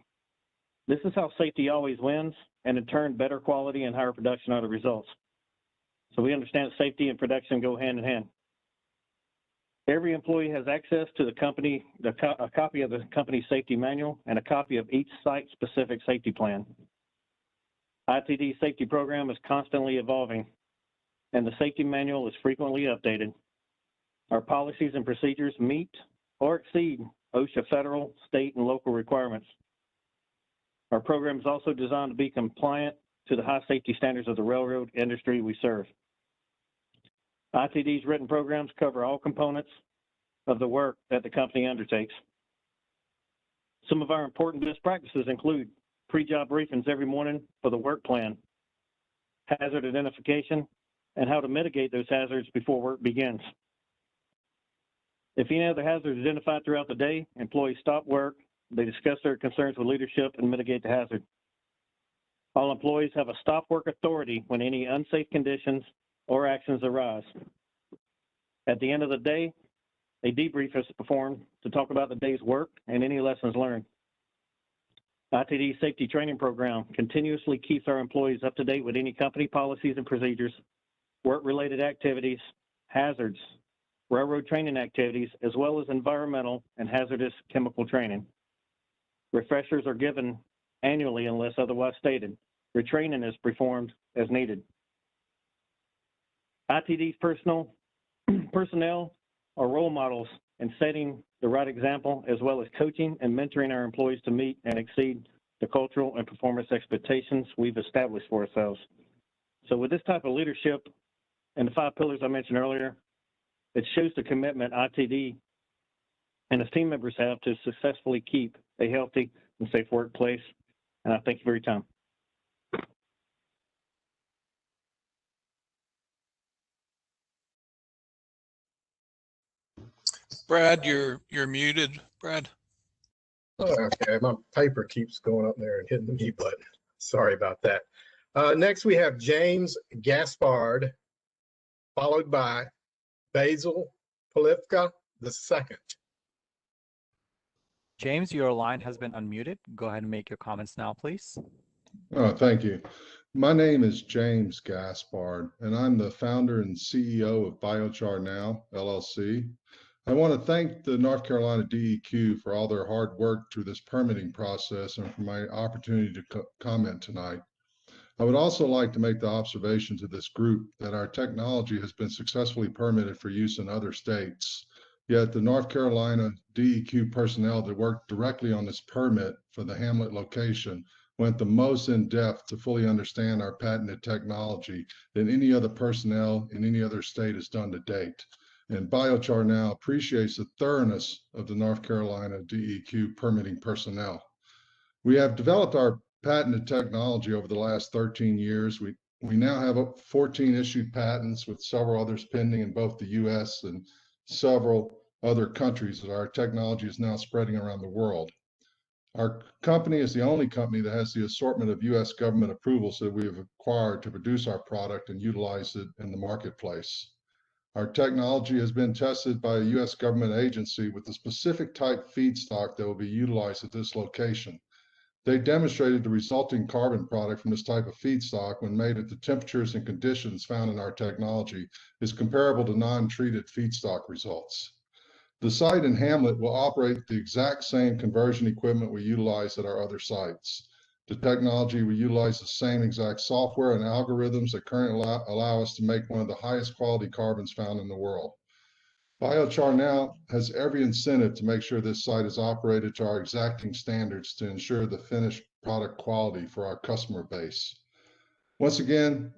S6: This is how safety always wins, and in turn, better quality and higher production are the results. So we understand that safety and production go hand in hand. Every employee has access to the company, a copy of the company's safety manual and a copy of each site-specific safety plan. ITD's safety program is constantly evolving, and the safety manual is frequently updated. Our policies and procedures meet or exceed OSHA federal, state, and local requirements. Our program is also designed to be compliant to the high safety standards of the railroad industry we serve. ITD's written programs cover all components of the work that the company undertakes. Some of our important best practices include pre-job briefings every morning for the work plan, hazard identification, and how to mitigate those hazards before work begins. If any other hazard is identified throughout the day, employees stop work, they discuss their concerns with leadership and mitigate the hazard. All employees have a stop work authority when any unsafe conditions or actions arise. At the end of the day, a debrief is performed to talk about the day's work and any lessons learned. ITD's safety training program continuously keeps our employees up to date with any company policies and procedures, work-related activities, hazards, railroad training activities, as well as environmental and hazardous chemical training. Refreshers are given annually unless otherwise stated. Retraining is performed as needed. ITD's personnel are role models in setting the right example, as well as coaching and mentoring our employees to meet and exceed the cultural and performance expectations we've established for ourselves. So with this type of leadership and the 5 pillars I mentioned earlier, it shows the commitment ITD and its team members have to successfully keep a healthy and safe workplace. And I thank you for your time.
S17: Brad, you're muted, Brad.
S1: Oh, okay, my paper keeps going up there and hitting the mute button. Sorry about that. Next, we have James Gaspard, followed by Basil Polifka II.
S3: James, your line has been unmuted. Go ahead and make your comments now, please.
S7: Oh, thank you. My name is James Gaspard, and I'm the founder and CEO of Biochar Now, LLC. I want to thank the North Carolina DEQ for all their hard work through this permitting process and for my opportunity to comment tonight. I would also like to make the observation to this group that our technology has been successfully permitted for use in other states. Yet the North Carolina DEQ personnel that worked directly on this permit for the Hamlet location went the most in depth to fully understand our patented technology than any other personnel in any other state has done to date. And Biochar Now appreciates the thoroughness of the North Carolina DEQ permitting personnel. We have developed our patented technology over the last 13 years. We now have 14 issued patents with several others pending in both the US and several other countries that our technology is now spreading around the world. Our company is the only company that has the assortment of US government approvals that we have acquired to produce our product and utilize it in the marketplace. Our technology has been tested by a U.S. government agency with the specific type feedstock that will be utilized at this location. They demonstrated the resulting carbon product from this type of feedstock when made at the temperatures and conditions found in our technology is comparable to non-treated feedstock results. The site in Hamlet will operate the exact same conversion equipment we utilize at our other sites. The technology will utilize the same exact software and algorithms that currently allow us to make one of the highest quality carbons found in the world. Biochar now has every incentive to make sure this site is operated to our exacting standards to ensure the finished product quality for our customer base. Once again,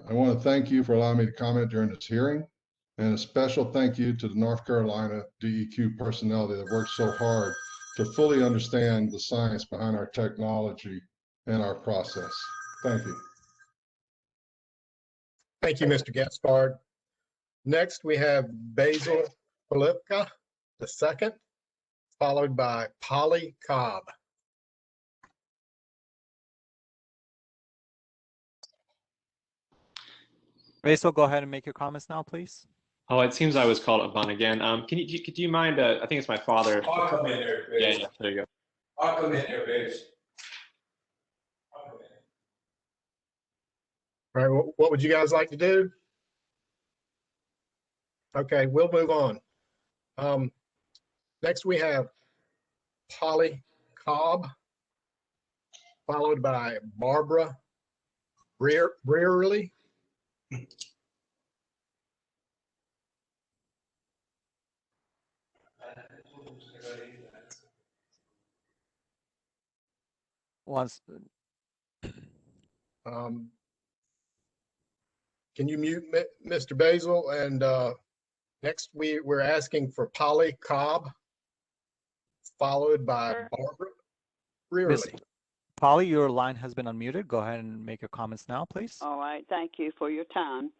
S7: I want to thank you for allowing me to comment during this hearing, and a special thank you to the North Carolina DEQ personnel that have worked so hard to fully understand the science behind our technology and our process. Thank you.
S1: Thank you, Mr. Gaspard. Next, we have Basil Polipka II, followed by Polly Cobb.
S3: Basil, go ahead and make your comments now, please.
S22: Oh, it seems I was called upon again. Do you mind? I think it's my father.
S8: I'll come in there, Basil.
S22: Yeah, there you go.
S8: I'll come in there, Basil.
S1: All right, what would you guys like to do? Okay, we'll move on. Next we have Polly Cobb, followed by Barbara Brearley.
S3: Once.
S1: Can you mute Mr. Basil? And next we're asking for Polly Cobb, followed by Barbara Brearley.
S3: Polly, your line has been unmuted. Go ahead and make your comments now, please.
S9: All right, thank you for your time.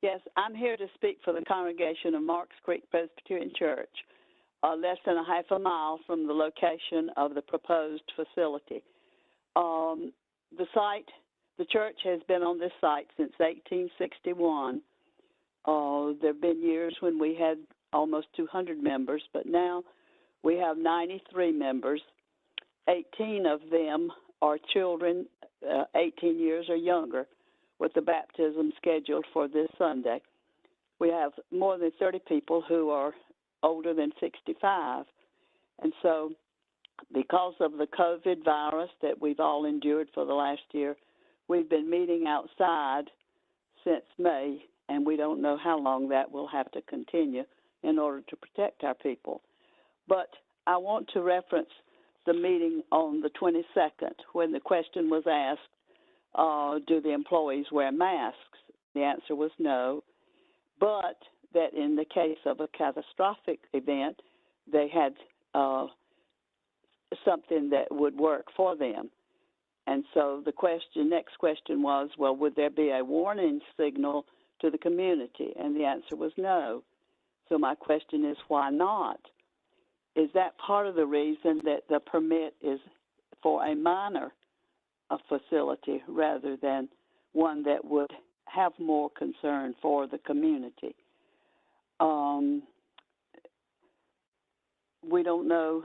S9: Yes, I'm here to speak for the congregation of Marks Creek Presbyterian Church, less than a half a mile from the location of the proposed facility. The church has been on this site since 1861. There have been years when we had almost 200 members, but now we have 93 members. 18 of them are children 18 years or younger, with the baptism scheduled for this Sunday. We have more than 30 people who are older than 65. And so because of the COVID virus that we've all endured for the last year, we've been meeting outside since May, and we don't know how long that will have to continue in order to protect our people. But I want to reference the meeting on the 22nd when the question was asked, do the employees wear masks? The answer was no, but that in the case of a catastrophic event, they had something that would work for them. And so the next question was, well, would there be a warning signal to the community? And the answer was no. So my question is, why not? Is that part of the reason that the permit is for a minor facility rather than one that would have more concern for the community? We don't know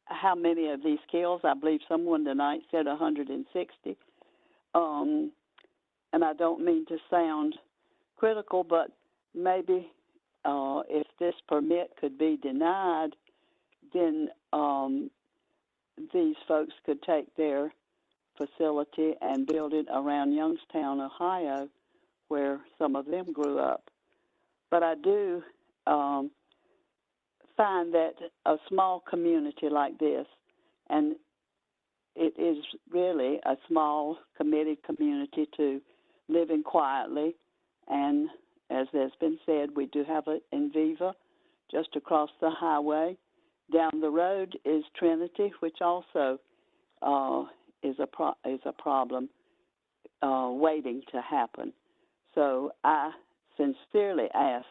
S9: how many of these kills. I believe someone tonight said 160. And I don't mean to sound critical, but maybe if this permit could be denied, then these folks could take their facility and build it around Youngstown, Ohio, where some of them grew up. But I do find that a small community like this, and it is really a small committed community to living quietly, and as has been said, we do have an Enviva just across the highway. Down the road is Trinity, which also is a problem waiting to happen. So I sincerely ask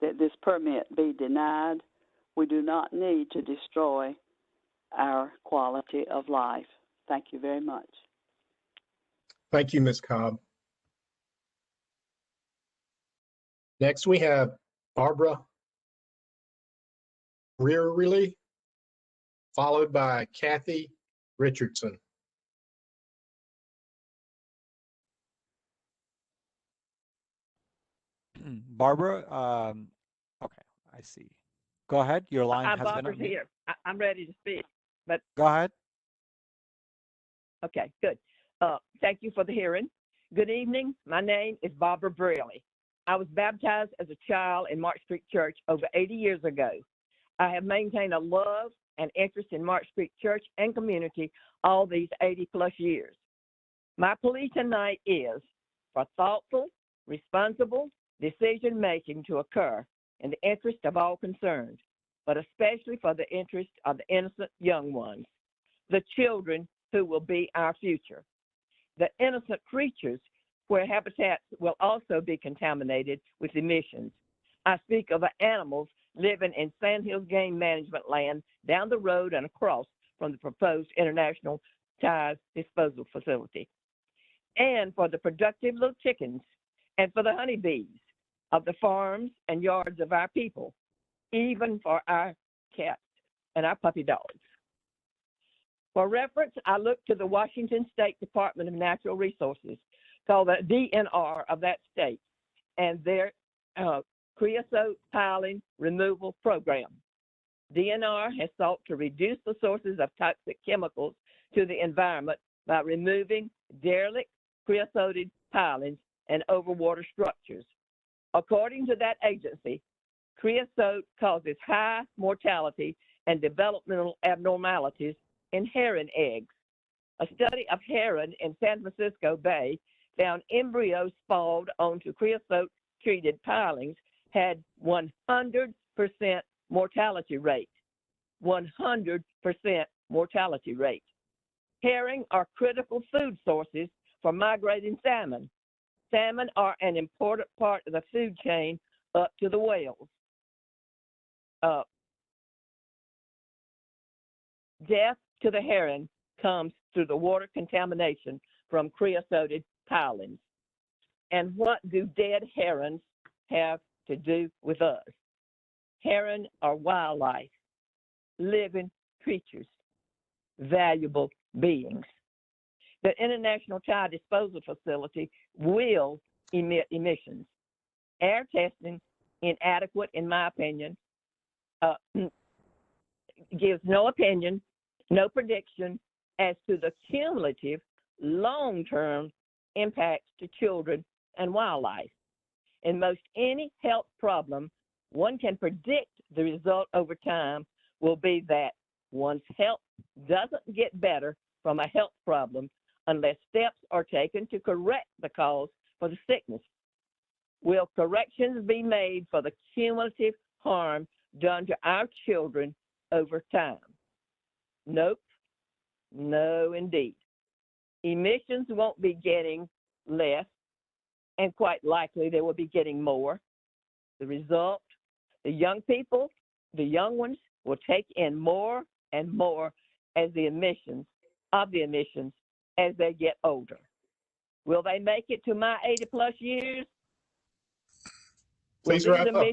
S9: that this permit be denied. We do not need to destroy our quality of life. Thank you very much.
S1: Thank you, Ms. Cobb. Next, we have Barbara Brearley, followed by Kathy Richardson.
S3: Barbara, okay, I see. Go ahead. Your line has been
S10: Barbara's
S3: unmuted.
S10: here. I'm ready to speak, but
S3: Go ahead.
S10: okay, good. Thank you for the hearing. Good evening. My name is Barbara Brearley. I was baptized as a child in Mark Street Church over 80 years ago. I have maintained a love and interest in Mark Street Church and community all these 80 plus years. My plea tonight is for thoughtful, responsible decision making to occur in the interest of all concerned, but especially for the interest of the innocent young ones, the children who will be our future. The innocent creatures where habitats will also be contaminated with emissions. I speak of the animals living in Sandhills Game Management land down the road and across from the proposed International Tide Disposal Facility. And for the productive little chickens and for the honeybees of the farms and yards of our people, even for our cats and our puppy dogs. For reference, I look to the Washington State Department of Natural Resources, called the DNR of that state, and their creosote piling removal program. DNR has sought to reduce the sources of toxic chemicals to the environment by removing derelict creosoted pilings and overwater structures. According to that agency, creosote causes high mortality and developmental abnormalities in heron eggs. A study of heron in San Francisco Bay found embryos spawned onto creosote-treated pilings had 100% mortality rate. 100% mortality rate. Herring are critical food sources for migrating salmon. Salmon are an important part of the food chain up to the whales. Death to the heron comes through the water contamination from creosoted pilings. And what do dead herons have to do with us? Heron are wildlife, living creatures, valuable beings. The International Tide Disposal Facility will emit emissions. Air testing, inadequate in my opinion, gives no opinion, no prediction as to the cumulative long-term impacts to children and wildlife. In most any health problem, one can predict the result over time will be that one's health doesn't get better from a health problem unless steps are taken to correct the cause for the sickness. Will corrections be made for the cumulative harm done to our children over time? Nope. No, indeed. Emissions won't be getting less, and quite likely they will be getting more. The result, the young people, the young ones, will take in more and more as the emissions as they get older. Will they make it to my 80 plus years?
S1: Please wrap up.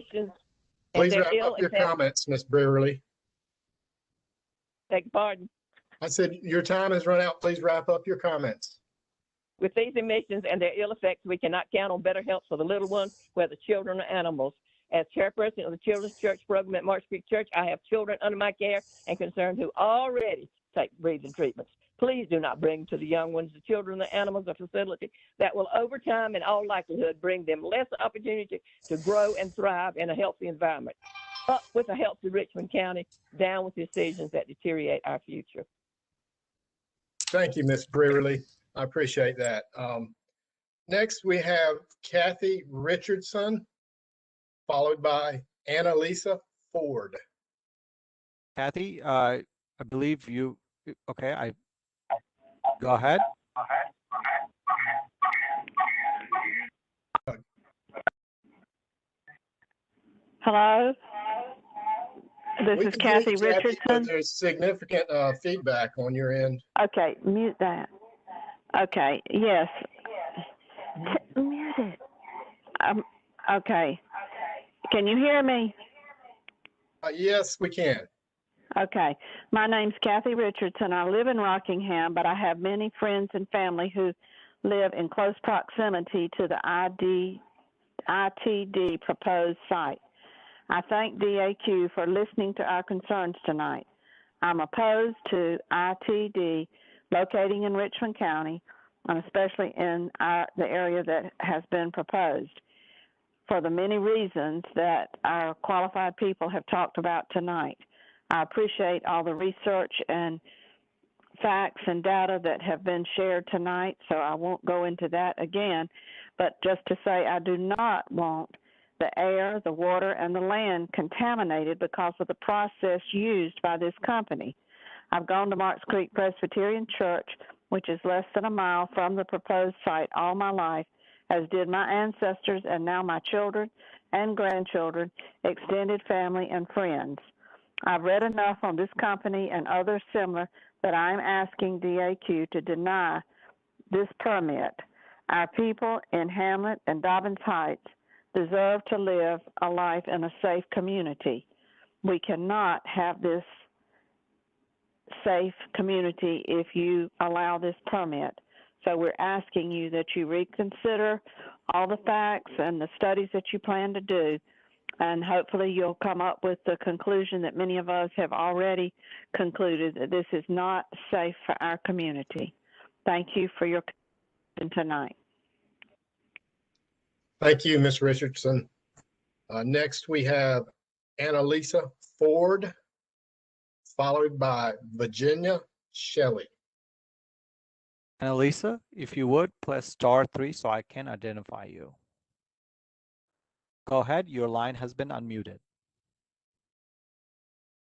S1: Please wrap up your comments, Ms. Brearley.
S10: Beg pardon?
S1: I said your time has run out. Please wrap up your comments.
S10: With these emissions and their ill effects, we cannot count on better health for the little ones, whether children or animals. As chairperson of the Children's Church program at Mark Street Church, I have children under my care and concern who already take breathing treatments. Please do not bring to the young ones, the children, the animals, a facility that will over time, in all likelihood, bring them less opportunity to grow and thrive in a healthy environment. Up with a healthy Richmond County, down with decisions that deteriorate our future.
S1: Thank you, Ms. Brearley. I appreciate that. Next, we have Kathy Richardson, followed by Annalisa Ford.
S3: Kathy, I believe you, okay, go ahead.
S11: Hello, this is Kathy Richardson.
S1: There's significant feedback on your end.
S11: Okay, mute that. Okay, yes. Mute it. Okay. Can you hear me?
S1: Yes, we can.
S11: Okay. My name's Kathy Richardson. I live in Rockingham, but I have many friends and family who live in close proximity to the ITD proposed site. I thank DAQ for listening to our concerns tonight. I'm opposed to ITD locating in Richmond County, and especially in the area that has been proposed, for the many reasons that our qualified people have talked about tonight. I appreciate all the research and facts and data that have been shared tonight, so I won't go into that again, but just to say I do not want the air, the water, and the land contaminated because of the process used by this company. I've gone to Marks Creek Presbyterian Church, which is less than a mile from the proposed site, all my life, as did my ancestors and now my children and grandchildren, extended family, and friends. I've read enough on this company and others similar that I'm asking DAQ to deny this permit. Our people in Hamlet and Dobbins Heights deserve to live a life in a safe community. We cannot have this safe community if you allow this permit. So we're asking you that you reconsider all the facts and the studies that you plan to do, and hopefully you'll come up with the conclusion that many of us have already concluded, that this is not safe for our community. Thank you for your attention tonight.
S1: Thank you, Ms. Richardson. Next, we have Annalisa Ford, followed by Virginia Shelley.
S3: Annalisa, if you would, press *3 so I can identify you. Go ahead, your line has been unmuted.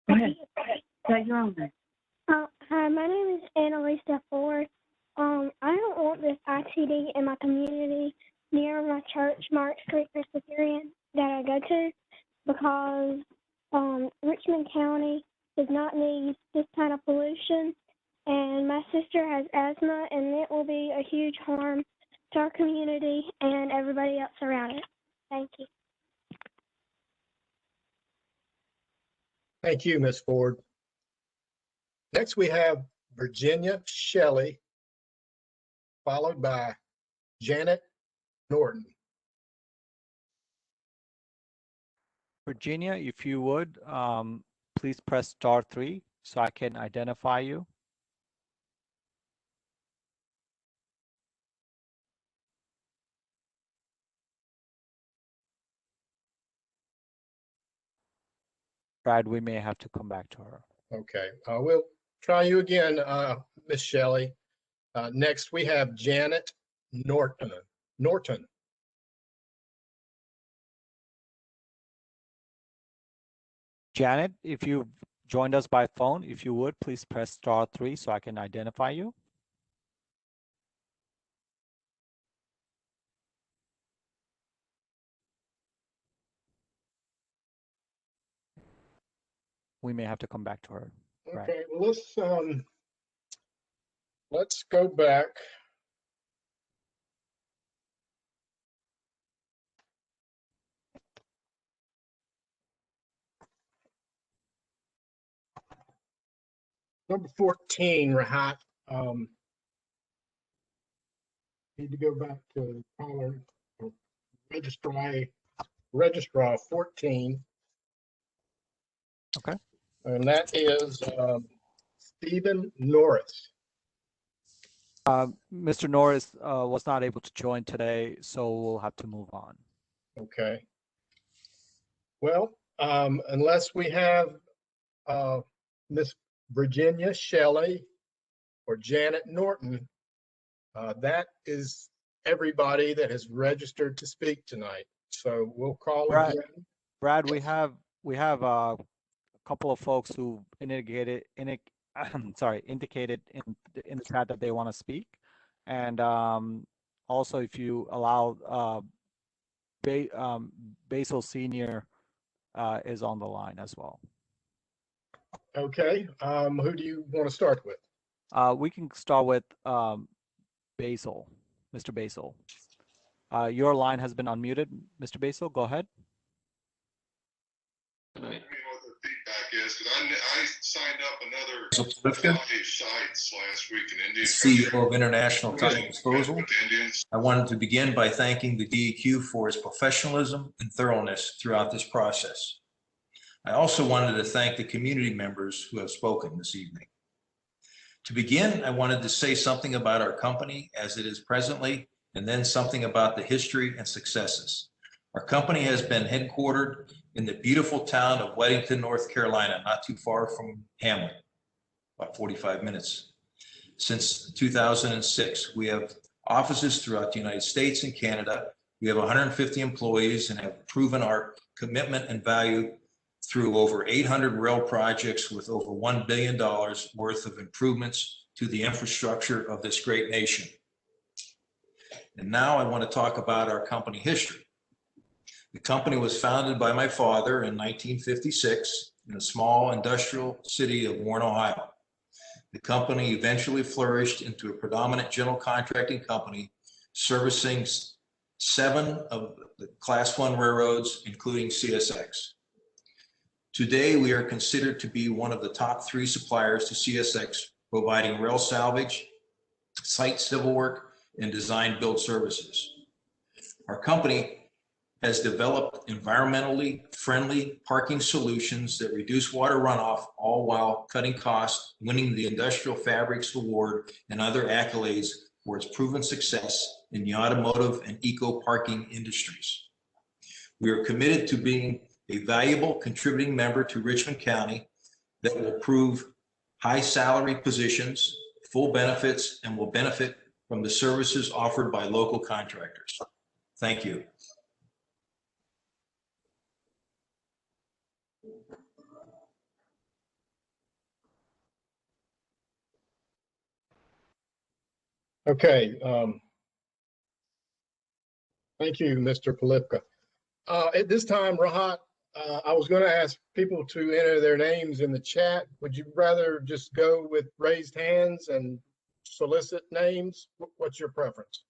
S12: Go ahead. So you're on there. Hi, my name is Annalisa Ford. I don't want this ITD in my community near my church, Marks Creek Presbyterian, that I go to, because Richmond County does not need this kind of pollution, and my sister has asthma, and it will be a huge harm to our community and everybody else around it. Thank you.
S1: Thank you, Ms. Ford. Next, we have Virginia Shelley, followed by Janet Norton.
S3: Virginia, if you would, please press *3 so I can identify you. Brad, we may have to come back to her.
S1: Okay, we'll try you again, Ms. Shelley. Next, we have Janet Norton.
S3: Janet, if you've joined us by phone, if you would, please press *3 so I can identify you. We may have to come back to her.
S1: Okay, well, let's go back. Number 14, Rahat. Need to go back to caller or registrar 14.
S3: Okay.
S1: And that is Stephen Norris.
S3: Mr. Norris was not able to join today, so we'll have to move on.
S1: Okay. Well, unless we have Miss Virginia Shelley or Janet Norton, that is everybody that has registered to speak tonight. So we'll call again.
S3: Brad, we have a couple of folks who indicated in the chat that they want to speak, and also if you allow Basil Senior is on the line as well.
S1: Okay, who do you want to start with?
S3: We can start with Basil, Mr. Basil. Your line has been unmuted, Mr. Basil. Go ahead.
S22: tonight.
S7: Feedback is, because I signed up another
S13: Plifka,
S7: 5 sites last week in Indian
S13: CEO of International Tide Disposal. I wanted to begin by thanking the DEQ for its professionalism and thoroughness throughout this process. I also wanted to thank the community members who have spoken this evening. To begin, I wanted to say something about our company as it is presently, and then something about the history and successes. Our company has been headquartered in the beautiful town of Weddington, North Carolina, not too far from Hamlet, about 45 minutes. Since 2006, we have offices throughout the United States and Canada. We have 150 employees and have proven our commitment and value through over 800 rail projects with over $1 billion worth of improvements to the infrastructure of this great nation. And now I want to talk about our company history. The company was founded by my father in 1956 in the small industrial city of Warren, Ohio. The company eventually flourished into a predominant general contracting company servicing 7 of the Class 1 railroads, including CSX. Today, we are considered to be one of the top 3 suppliers to CSX, providing rail salvage, site civil work, and design build services. Our company has developed environmentally friendly parking solutions that reduce water runoff, all while cutting costs, winning the Industrial Fabrics Award and other accolades for its proven success in the automotive and eco parking industries. We are committed to being a valuable contributing member to Richmond County that will prove high salary positions, full benefits, and will benefit from the services offered by local contractors. Thank you.
S1: Okay. Thank you, Mr. Polipka. At this time, Rahat, I was going to ask people to enter their names in the chat. Would you rather just go with raised hands and solicit names? What's your preference?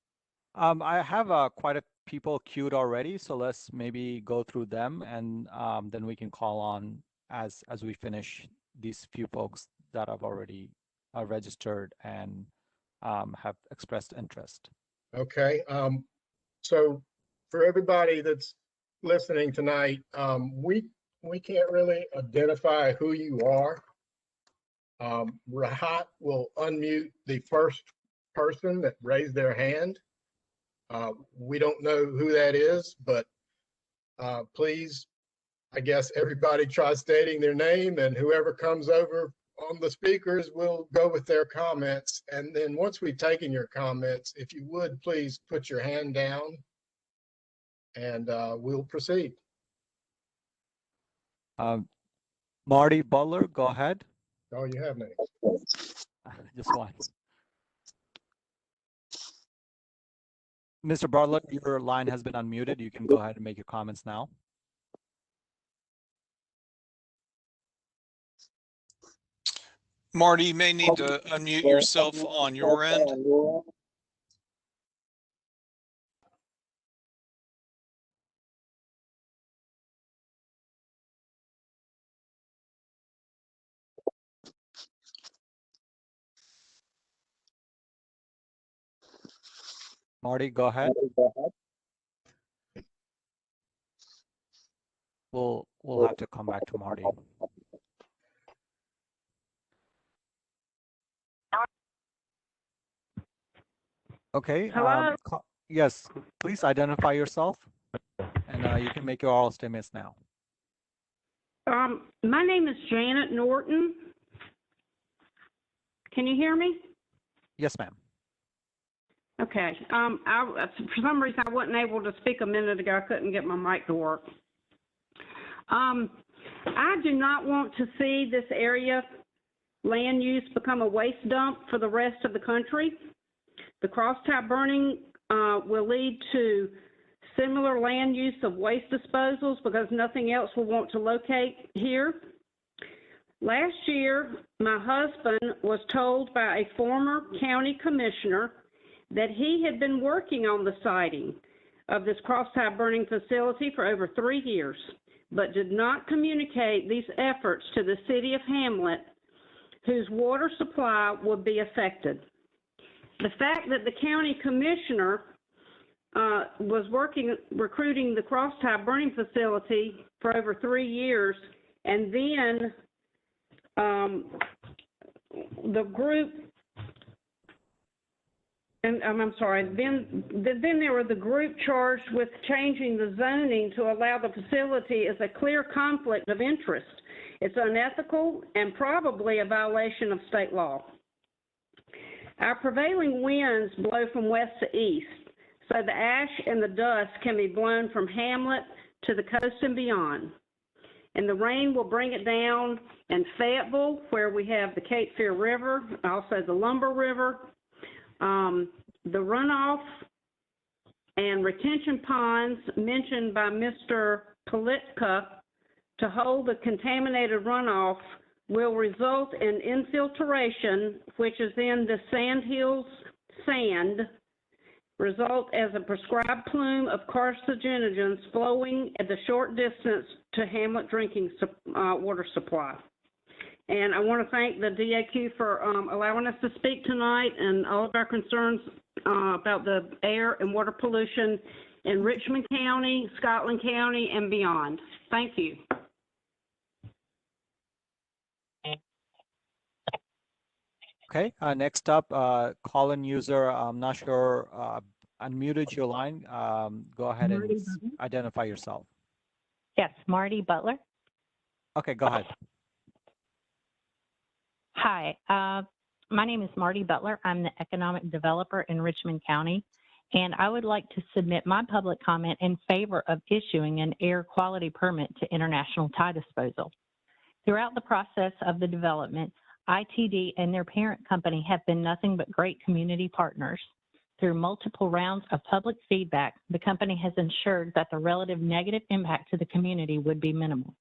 S3: I have quite a people queued already, so let's maybe go through them, and then we can call on as we finish these few folks that have already registered and have expressed interest.
S1: Okay. So for everybody that's listening tonight, we can't really identify who you are. Rahat will unmute the first person that raised their hand. We don't know who that is, but please, I guess everybody try stating their name, and whoever comes over on the speakers will go with their comments. And then once we've taken your comments, if you would, please put your hand down and we'll proceed.
S3: Marty Butler, go ahead.
S1: Oh, you have names.
S3: Just one. Mr. Bartlett, your line has been unmuted. You can go ahead and make your comments now.
S17: Marty, you may need to unmute yourself on your end.
S3: Marty, go ahead. We'll have to come back to Marty. Okay.
S14: Hello?
S3: Yes, please identify yourself, and you can make your oral statements now.
S14: My name is Janet Norton. Can you hear me?
S3: Yes, ma'am.
S14: Okay. For some reason, I wasn't able to speak a minute ago. I couldn't get my mic to work. I do not want to see this area land use become a waste dump for the rest of the country. The crosstie burning will lead to similar land use of waste disposals because nothing else will want to locate here. Last year, my husband was told by a former county commissioner that he had been working on the siting of this crosstie burning facility for over 3 years, but did not communicate these efforts to the city of Hamlet, whose water supply would be affected. The fact that the county commissioner was recruiting the Crosstie burning facility for over 3 years, and then the group, and I'm sorry, then there were the group charged with changing the zoning to allow the facility is a clear conflict of interest. It's unethical and probably a violation of state law. Our prevailing winds blow from west to east, so the ash and the dust can be blown from Hamlet to the coast and beyond. And the rain will bring it down in Fayetteville, where we have the Cape Fear River, also the Lumber River, the runoff and retention ponds mentioned by Mr. Politka to hold the contaminated runoff will result in infiltration, which is in the sandhills sand, result as a prescribed plume of carcinogens flowing at the short distance to Hamlet drinking water supply. And I want to thank the DAQ for allowing us to speak tonight and all of our concerns about the air and water pollution in Richmond County, Scotland County, and beyond. Thank you.
S3: Okay, next up, Colin user, I'm not sure, unmuted your line. Go ahead and identify yourself.
S16: Yes, Marty Butler.
S3: Okay, go ahead.
S16: Hi, my name is Marty Butler. I'm the economic developer in Richmond County, and I would like to submit my public comment in favor of issuing an air quality permit to International Tie Disposal. Throughout the process of the development, ITD and their parent company have been nothing but great community partners. Through multiple rounds of public feedback, the company has ensured that the relative negative impact to the community would be minimal.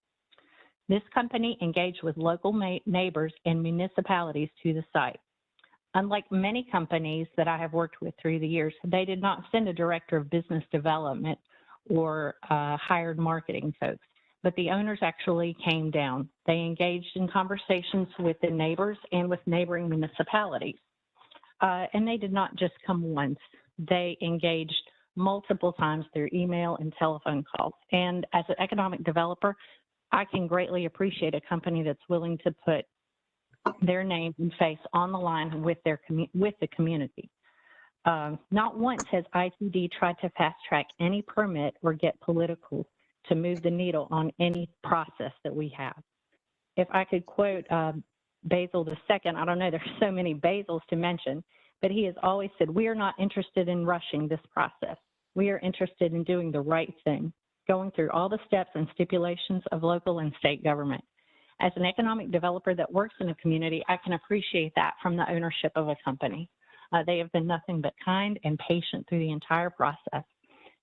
S16: This company engaged with local neighbors and municipalities to the site. Unlike many companies that I have worked with through the years, they did not send a director of business development or hired marketing folks, but the owners actually came down. They engaged in conversations with the neighbors and with neighboring municipalities. And they did not just come once. They engaged multiple times through email and telephone calls. And as an economic developer, I can greatly appreciate a company that's willing to put their name and face on the line with the community. Not once has ITD tried to fast track any permit or get political to move the needle on any process that we have. If I could quote Basil II, I don't know, there's so many Basils to mention, but he has always said, we are not interested in rushing this process. We are interested in doing the right thing, going through all the steps and stipulations of local and state government. As an economic developer that works in a community, I can appreciate that from the ownership of a company. They have been nothing but kind and patient through the entire process.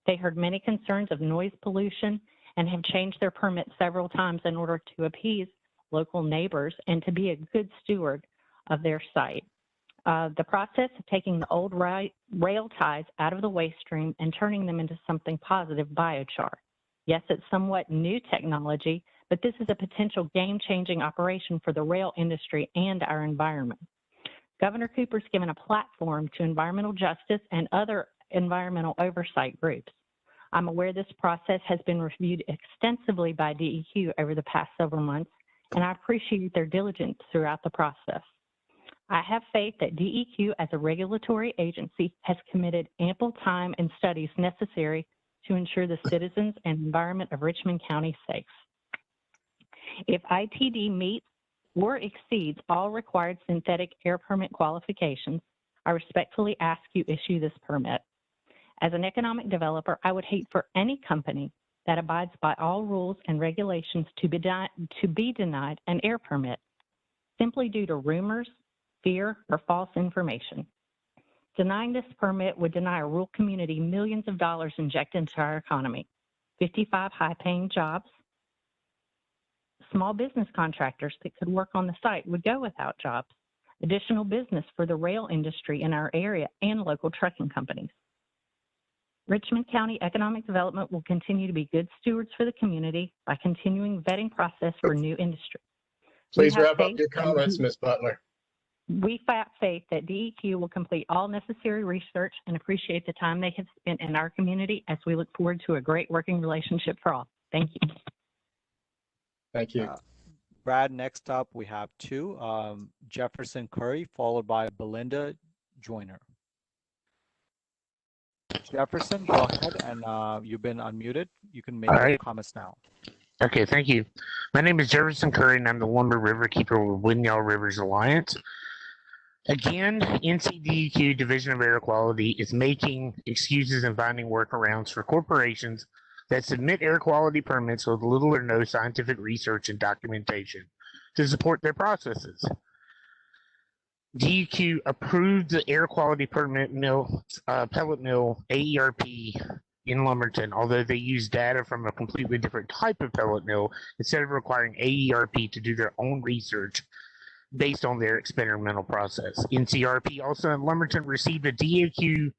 S16: They heard many concerns of noise pollution and have changed their permit several times in order to appease local neighbors and to be a good steward of their site. The process of taking the old rail ties out of the waste stream and turning them into something positive, biochar. Yes, it's somewhat new technology, but this is a potential game-changing operation for the rail industry and our environment. Governor Cooper's given a platform to environmental justice and other environmental oversight groups. I'm aware this process has been reviewed extensively by DEQ over the past several months, and I appreciate their diligence throughout the process. I have faith that DEQ as a regulatory agency has committed ample time and studies necessary to ensure the citizens and environment of Richmond County safe. If ITD meets or exceeds all required synthetic air permit qualifications, I respectfully ask you issue this permit. As an economic developer, I would hate for any company that abides by all rules and regulations to be denied an air permit simply due to rumors, fear, or false information. Denying this permit would deny a rural community millions of dollars injected into our economy, 55 high-paying jobs. Small business contractors that could work on the site would go without jobs, additional business for the rail industry in our area and local trucking companies. Richmond County Economic Development will continue to be good stewards for the community by continuing vetting process for new industry.
S1: Please wrap up your comments, Ms. Butler.
S16: We have faith that DEQ will complete all necessary research and appreciate the time they have spent in our community as we look forward to a great working relationship for all. Thank you.
S1: Thank you.
S3: Brad, next up we have two, Jefferson Curry, followed by Belinda Joyner. Jefferson, go ahead, and you've been unmuted. You can make your comments now.
S18: Okay, thank you. My name is Jefferson Curry, and I'm the Lumber River Keeper with Winyah Rivers Alliance. Again, NCDEQ Division of Air Quality is making excuses and finding workarounds for corporations that submit air quality permits with little or no scientific research and documentation to support their processes. DEQ approved the air quality permit mill, pellet mill, AERP in Lumberton, although they use data from a completely different type of pellet mill instead of requiring AERP to do their own research based on their experimental process. NCRP also in Lumberton received a DEQ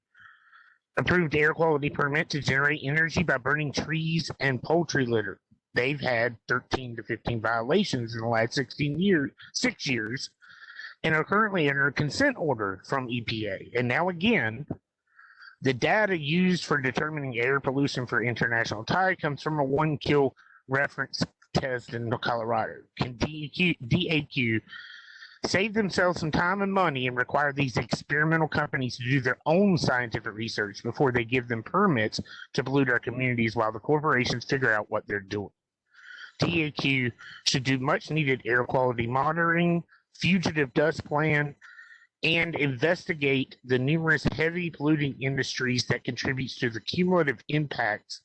S18: approved air quality permit to generate energy by burning trees and poultry litter. They've had 13 to 15 violations in the last 6 years, and are currently under a consent order from EPA. And now again, the data used for determining air pollution for international tie comes from a 1-kill reference test in Colorado. Can DEQ save themselves some time and money and require these experimental companies to do their own scientific research before they give them permits to pollute our communities while the corporations figure out what they're doing? DEQ should do much needed air quality monitoring, fugitive dust plan, and investigate the numerous heavy polluting industries that contributes to the cumulative impacts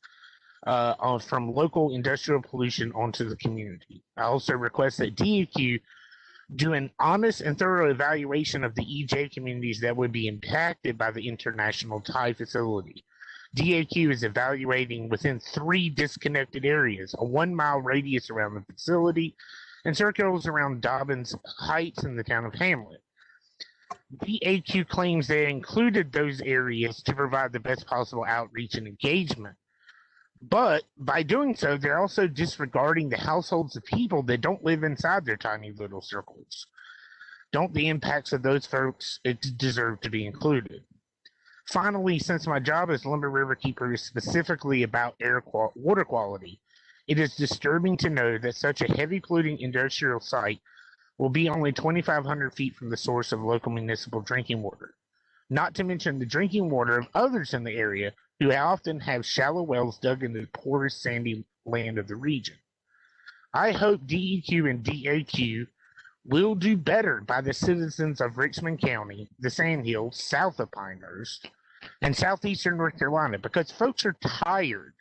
S18: from local industrial pollution onto the community. I also request that DEQ do an honest and thorough evaluation of the EJ communities that would be impacted by the International Tie facility. DEQ is evaluating within 3 disconnected areas, a 1-mile radius around the facility, and circles around Dobbins Heights in the town of Hamlet. DEQ claims they included those areas to provide the best possible outreach and engagement. But by doing so, they're also disregarding the households of people that don't live inside their tiny little circles. Don't the impacts of those folks deserve to be included? Finally, since my job as Lumber River Keeper is specifically about water quality, it is disturbing to know that such a heavy polluting industrial site will be only 2,500 feet from the source of local municipal drinking water, not to mention the drinking water of others in the area who often have shallow wells dug into the poorest sandy land of the region. I hope DEQ and DAQ will do better by the citizens of Richmond County, the Sandhills, south of Pinehurst, and southeastern North Carolina, because folks are tired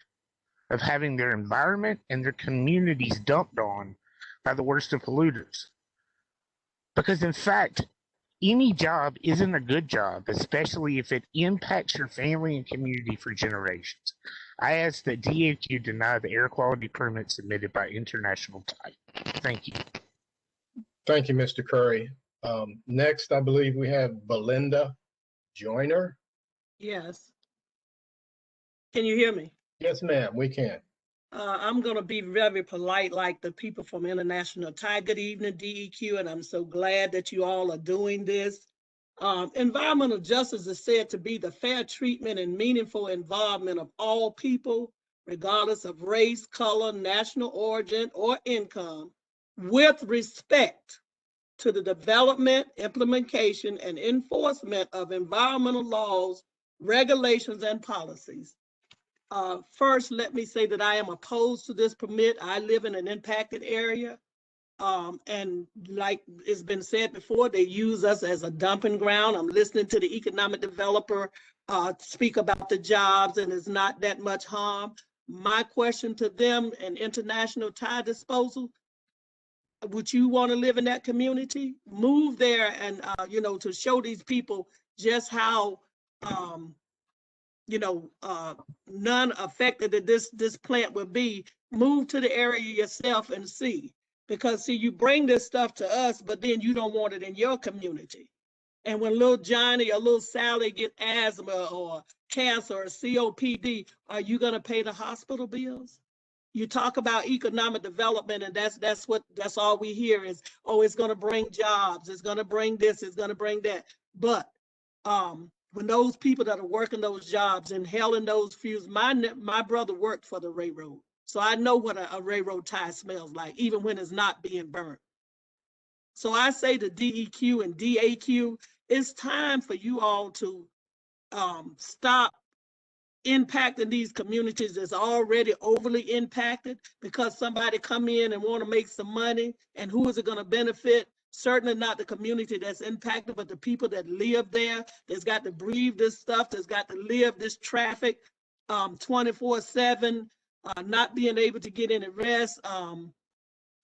S18: of having their environment and their communities dumped on by the worst of polluters. Because in fact, any job isn't a good job, especially if it impacts your family and community for generations. I ask that DEQ deny the air quality permit submitted by International Tie. Thank you.
S1: Thank you, Mr. Curry. Next, I believe we have Belinda Joyner.
S19: Yes. Can you hear me?
S1: Yes, ma'am, we can.
S19: I'm going to be very polite like the people from International Tie. Good evening, DEQ, and I'm so glad that you all are doing this. Environmental justice is said to be the fair treatment and meaningful involvement of all people, regardless of race, color, national origin, or income, with respect to the development, implementation, and enforcement of environmental laws, regulations, and policies. First, let me say that I am opposed to this permit. I live in an impacted area. And like it's been said before, they use us as a dumping ground. I'm listening to the economic developer speak about the jobs, and it's not that much harm. My question to them and International Tie Disposal, would you want to live in that community? Move there and, to show these people just how, none affected that this plant will be. Move to the area yourself and see. Because see, you bring this stuff to us, but then you don't want it in your community. And when little Johnny or little Sally get asthma or cancer or COPD, are you gonna pay the hospital bills? You talk about economic development, and that's all we hear is, oh, it's gonna bring jobs, it's gonna bring this, it's gonna bring that. But when those people that are working those jobs and hailing those fuels, my brother worked for the railroad, so I know what a railroad tie smells like, even when it's not being burnt. So I say to DEQ and DAQ, it's time for you all to stop impacting these communities that's already overly impacted because somebody come in and want to make some money. And who is it going to benefit? Certainly not the community that's impacted, but the people that live there, that's got to breathe this stuff, that's got to live this traffic 24/7, not being able to get any rest.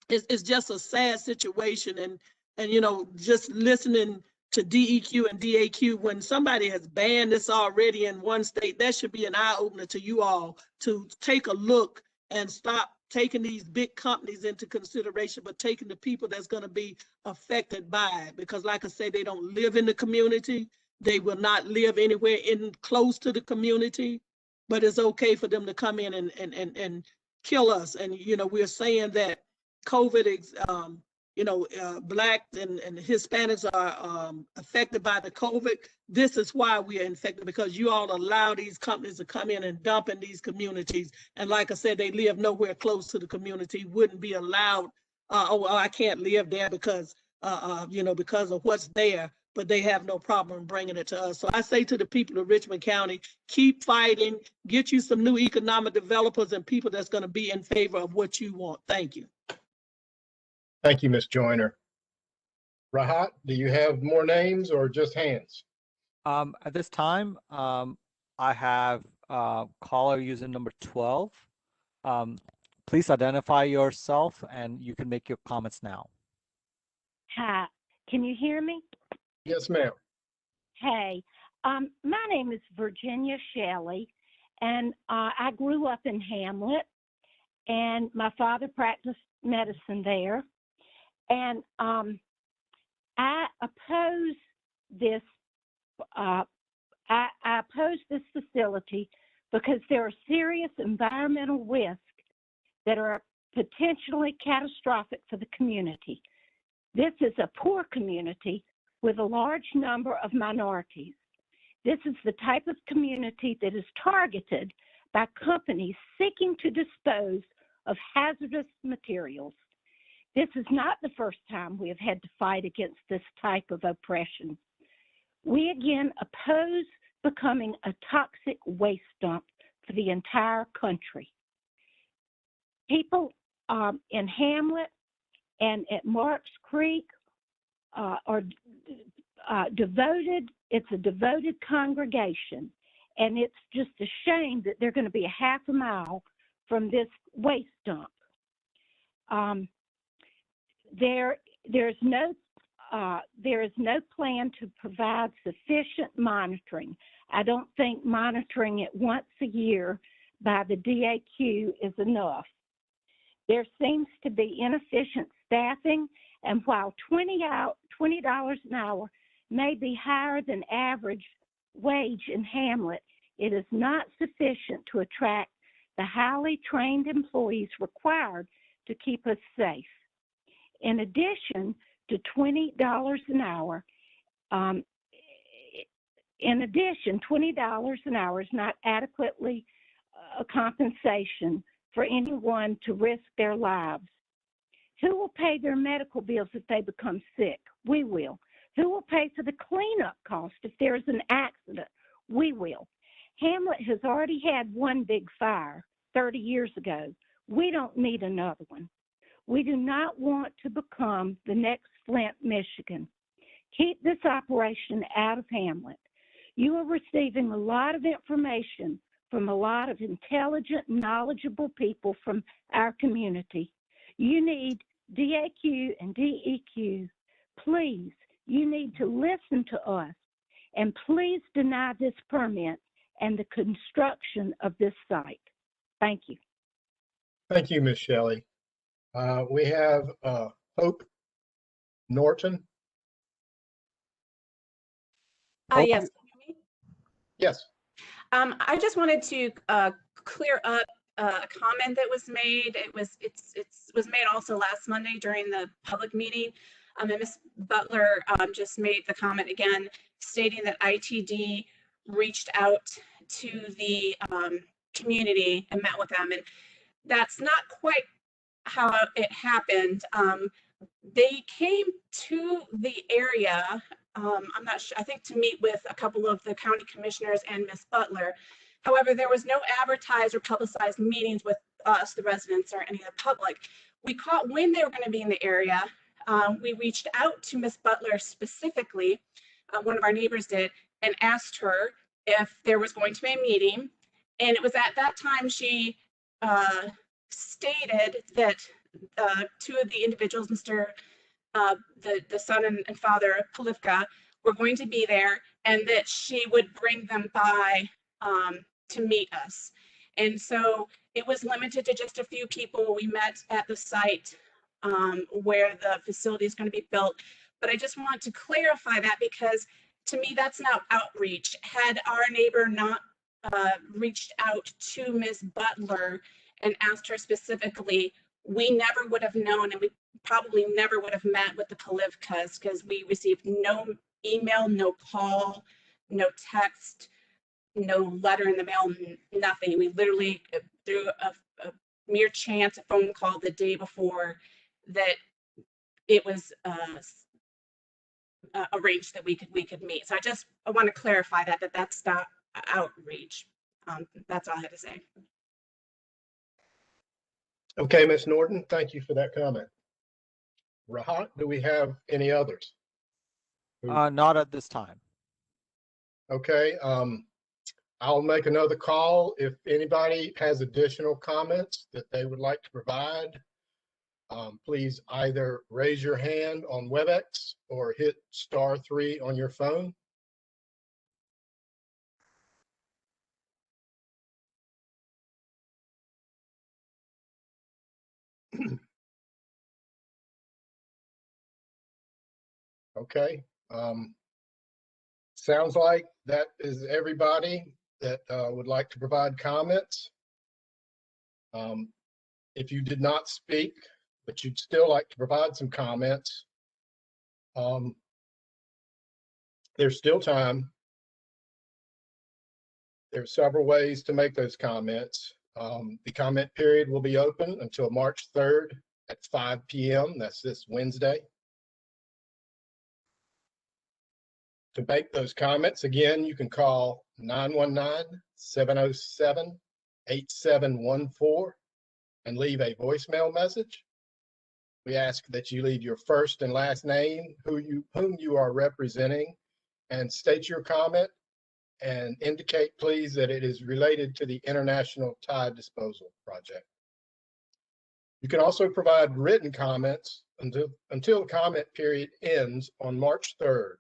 S19: It's just a sad situation. And you know, just listening to DEQ and DAQ, when somebody has banned this already in one state, that should be an eye opener to you all to take a look and stop taking these big companies into consideration, but taking the people that's going to be affected by it. Because like I say, they don't live in the community. They will not live anywhere in close to the community, but it's okay for them to come in and kill us. And, you know, we're saying that COVID, Black and Hispanics are affected by the COVID. This is why we are infected, because you all allow these companies to come in and dump in these communities. And like I said, they live nowhere close to the community, wouldn't be allowed. I can't live there because, because of what's there, but they have no problem bringing it to us. So I say to the people of Richmond County, keep fighting, get you some new economic developers and people that's going to be in favor of what you want. Thank you.
S1: Thank you, Ms. Joyner. Rahat, do you have more names or just hands?
S3: At this time, I have caller user number 12. Please identify yourself and you can make your comments now.
S20: Hi, can you hear me?
S1: Yes, ma'am.
S20: Hey, my name is Virginia Shelley, and I grew up in Hamlet, and my father practiced medicine there. And I oppose this. I oppose this facility because there are serious environmental risks that are potentially catastrophic for the community. This is a poor community with a large number of minorities. This is the type of community that is targeted by companies seeking to dispose of hazardous materials. This is not the first time we have had to fight against this type of oppression. We again oppose becoming a toxic waste dump for the entire country. People in Hamlet and at Marks Creek are devoted. It's a devoted congregation, and it's just a shame that they're going to be a half a mile from this waste dump. There is no plan to provide sufficient monitoring. I don't think monitoring it once a year by the DAQ is enough. There seems to be inefficient staffing, and while $20 an hour may be higher than average wage in Hamlet, it is not sufficient to attract the highly trained employees required to keep us safe. In addition to $20 an hour, $20 an hour is not adequately a compensation for anyone to risk their lives. Who will pay their medical bills if they become sick? We will. Who will pay for the cleanup cost if there is an accident? We will. Hamlet has already had one big fire 30 years ago. We don't need another one. We do not want to become the next Flint, Michigan. Keep this operation out of Hamlet. You are receiving a lot of information from a lot of intelligent, knowledgeable people from our community. You need DAQ and DEQ. Please, you need to listen to us, and please deny this permit and the construction of this site. Thank you.
S1: Thank you, Ms. Shelley. We have Hope Norton.
S2: Yes.
S1: Yes.
S2: I just wanted to clear up a comment that was made. It was made also last Monday during the public meeting. And Ms. Butler just made the comment again, stating that ITD reached out to the community and met with them, and that's not quite how it happened. They came to the area, I'm not sure, I think to meet with a couple of the county commissioners and Ms. Butler. However, there was no advertised or publicized meetings with us, the residents, or any of the public. We caught when they were going to be in the area. We reached out to Ms. Butler specifically, one of our neighbors did, and asked her if there was going to be a meeting. And it was at that time she stated that two of the individuals, Mr. The son and father, Polivka, were going to be there, and that she would bring them by to meet us. And so it was limited to just a few people. We met at the site where the facility is going to be built. But I just want to clarify that, because to me, that's not outreach. Had our neighbor not reached out to Ms. Butler and asked her specifically, we never would have known, and we probably never would have met with the Polivkas, because we received no email, no call, no text, no letter in the mail, nothing. We literally, through a mere chance, a phone call the day before, that it was arranged that we could meet. So I want to clarify that's not outreach. That's all I had to say.
S1: Okay, Ms. Norton, thank you for that comment. Rahat, do we have any others?
S3: Not at this time.
S1: Okay, I'll make another call if anybody has additional comments that they would like to provide. Please either raise your hand on WebEx or hit *3 on your phone. Okay. Sounds like that is everybody that would like to provide comments. If you did not speak, but you'd still like to provide some comments, there's still time. There's several ways to make those comments. The comment period will be open until March 3rd at 5 p.m. That's this Wednesday. To make those comments, again, you can call 919-707-8714 and leave a voicemail message. We ask that you leave your first and last name, whom you are representing, and state your comment, and indicate, please, that it is related to the International Tide Disposal Project. You can also provide written comments until the comment period ends on March 3rd.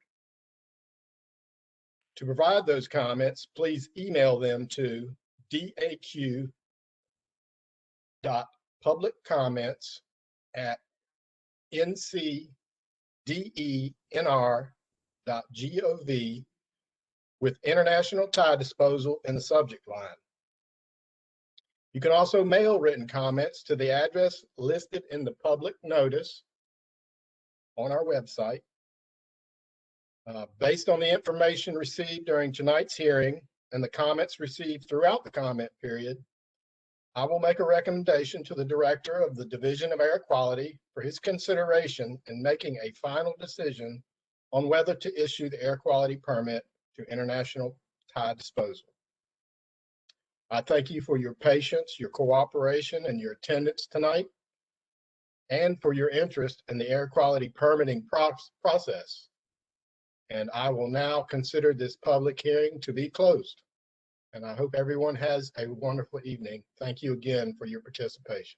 S1: To provide those comments, please email them to daq.publiccomments@ncdenr.gov with International Tide Disposal in the subject line. You can also mail written comments to the address listed in the public notice on our website. Based on the information received during tonight's hearing and the comments received throughout the comment period, I will make a recommendation to the Director of the Division of Air Quality for his consideration in making a final decision on whether to issue the air quality permit to International Tide Disposal. I thank you for your patience, your cooperation, and your attendance tonight, and for your interest in the air quality permitting process. And I will now consider this public hearing to be closed. And I hope everyone has a wonderful evening. Thank you again for your participation.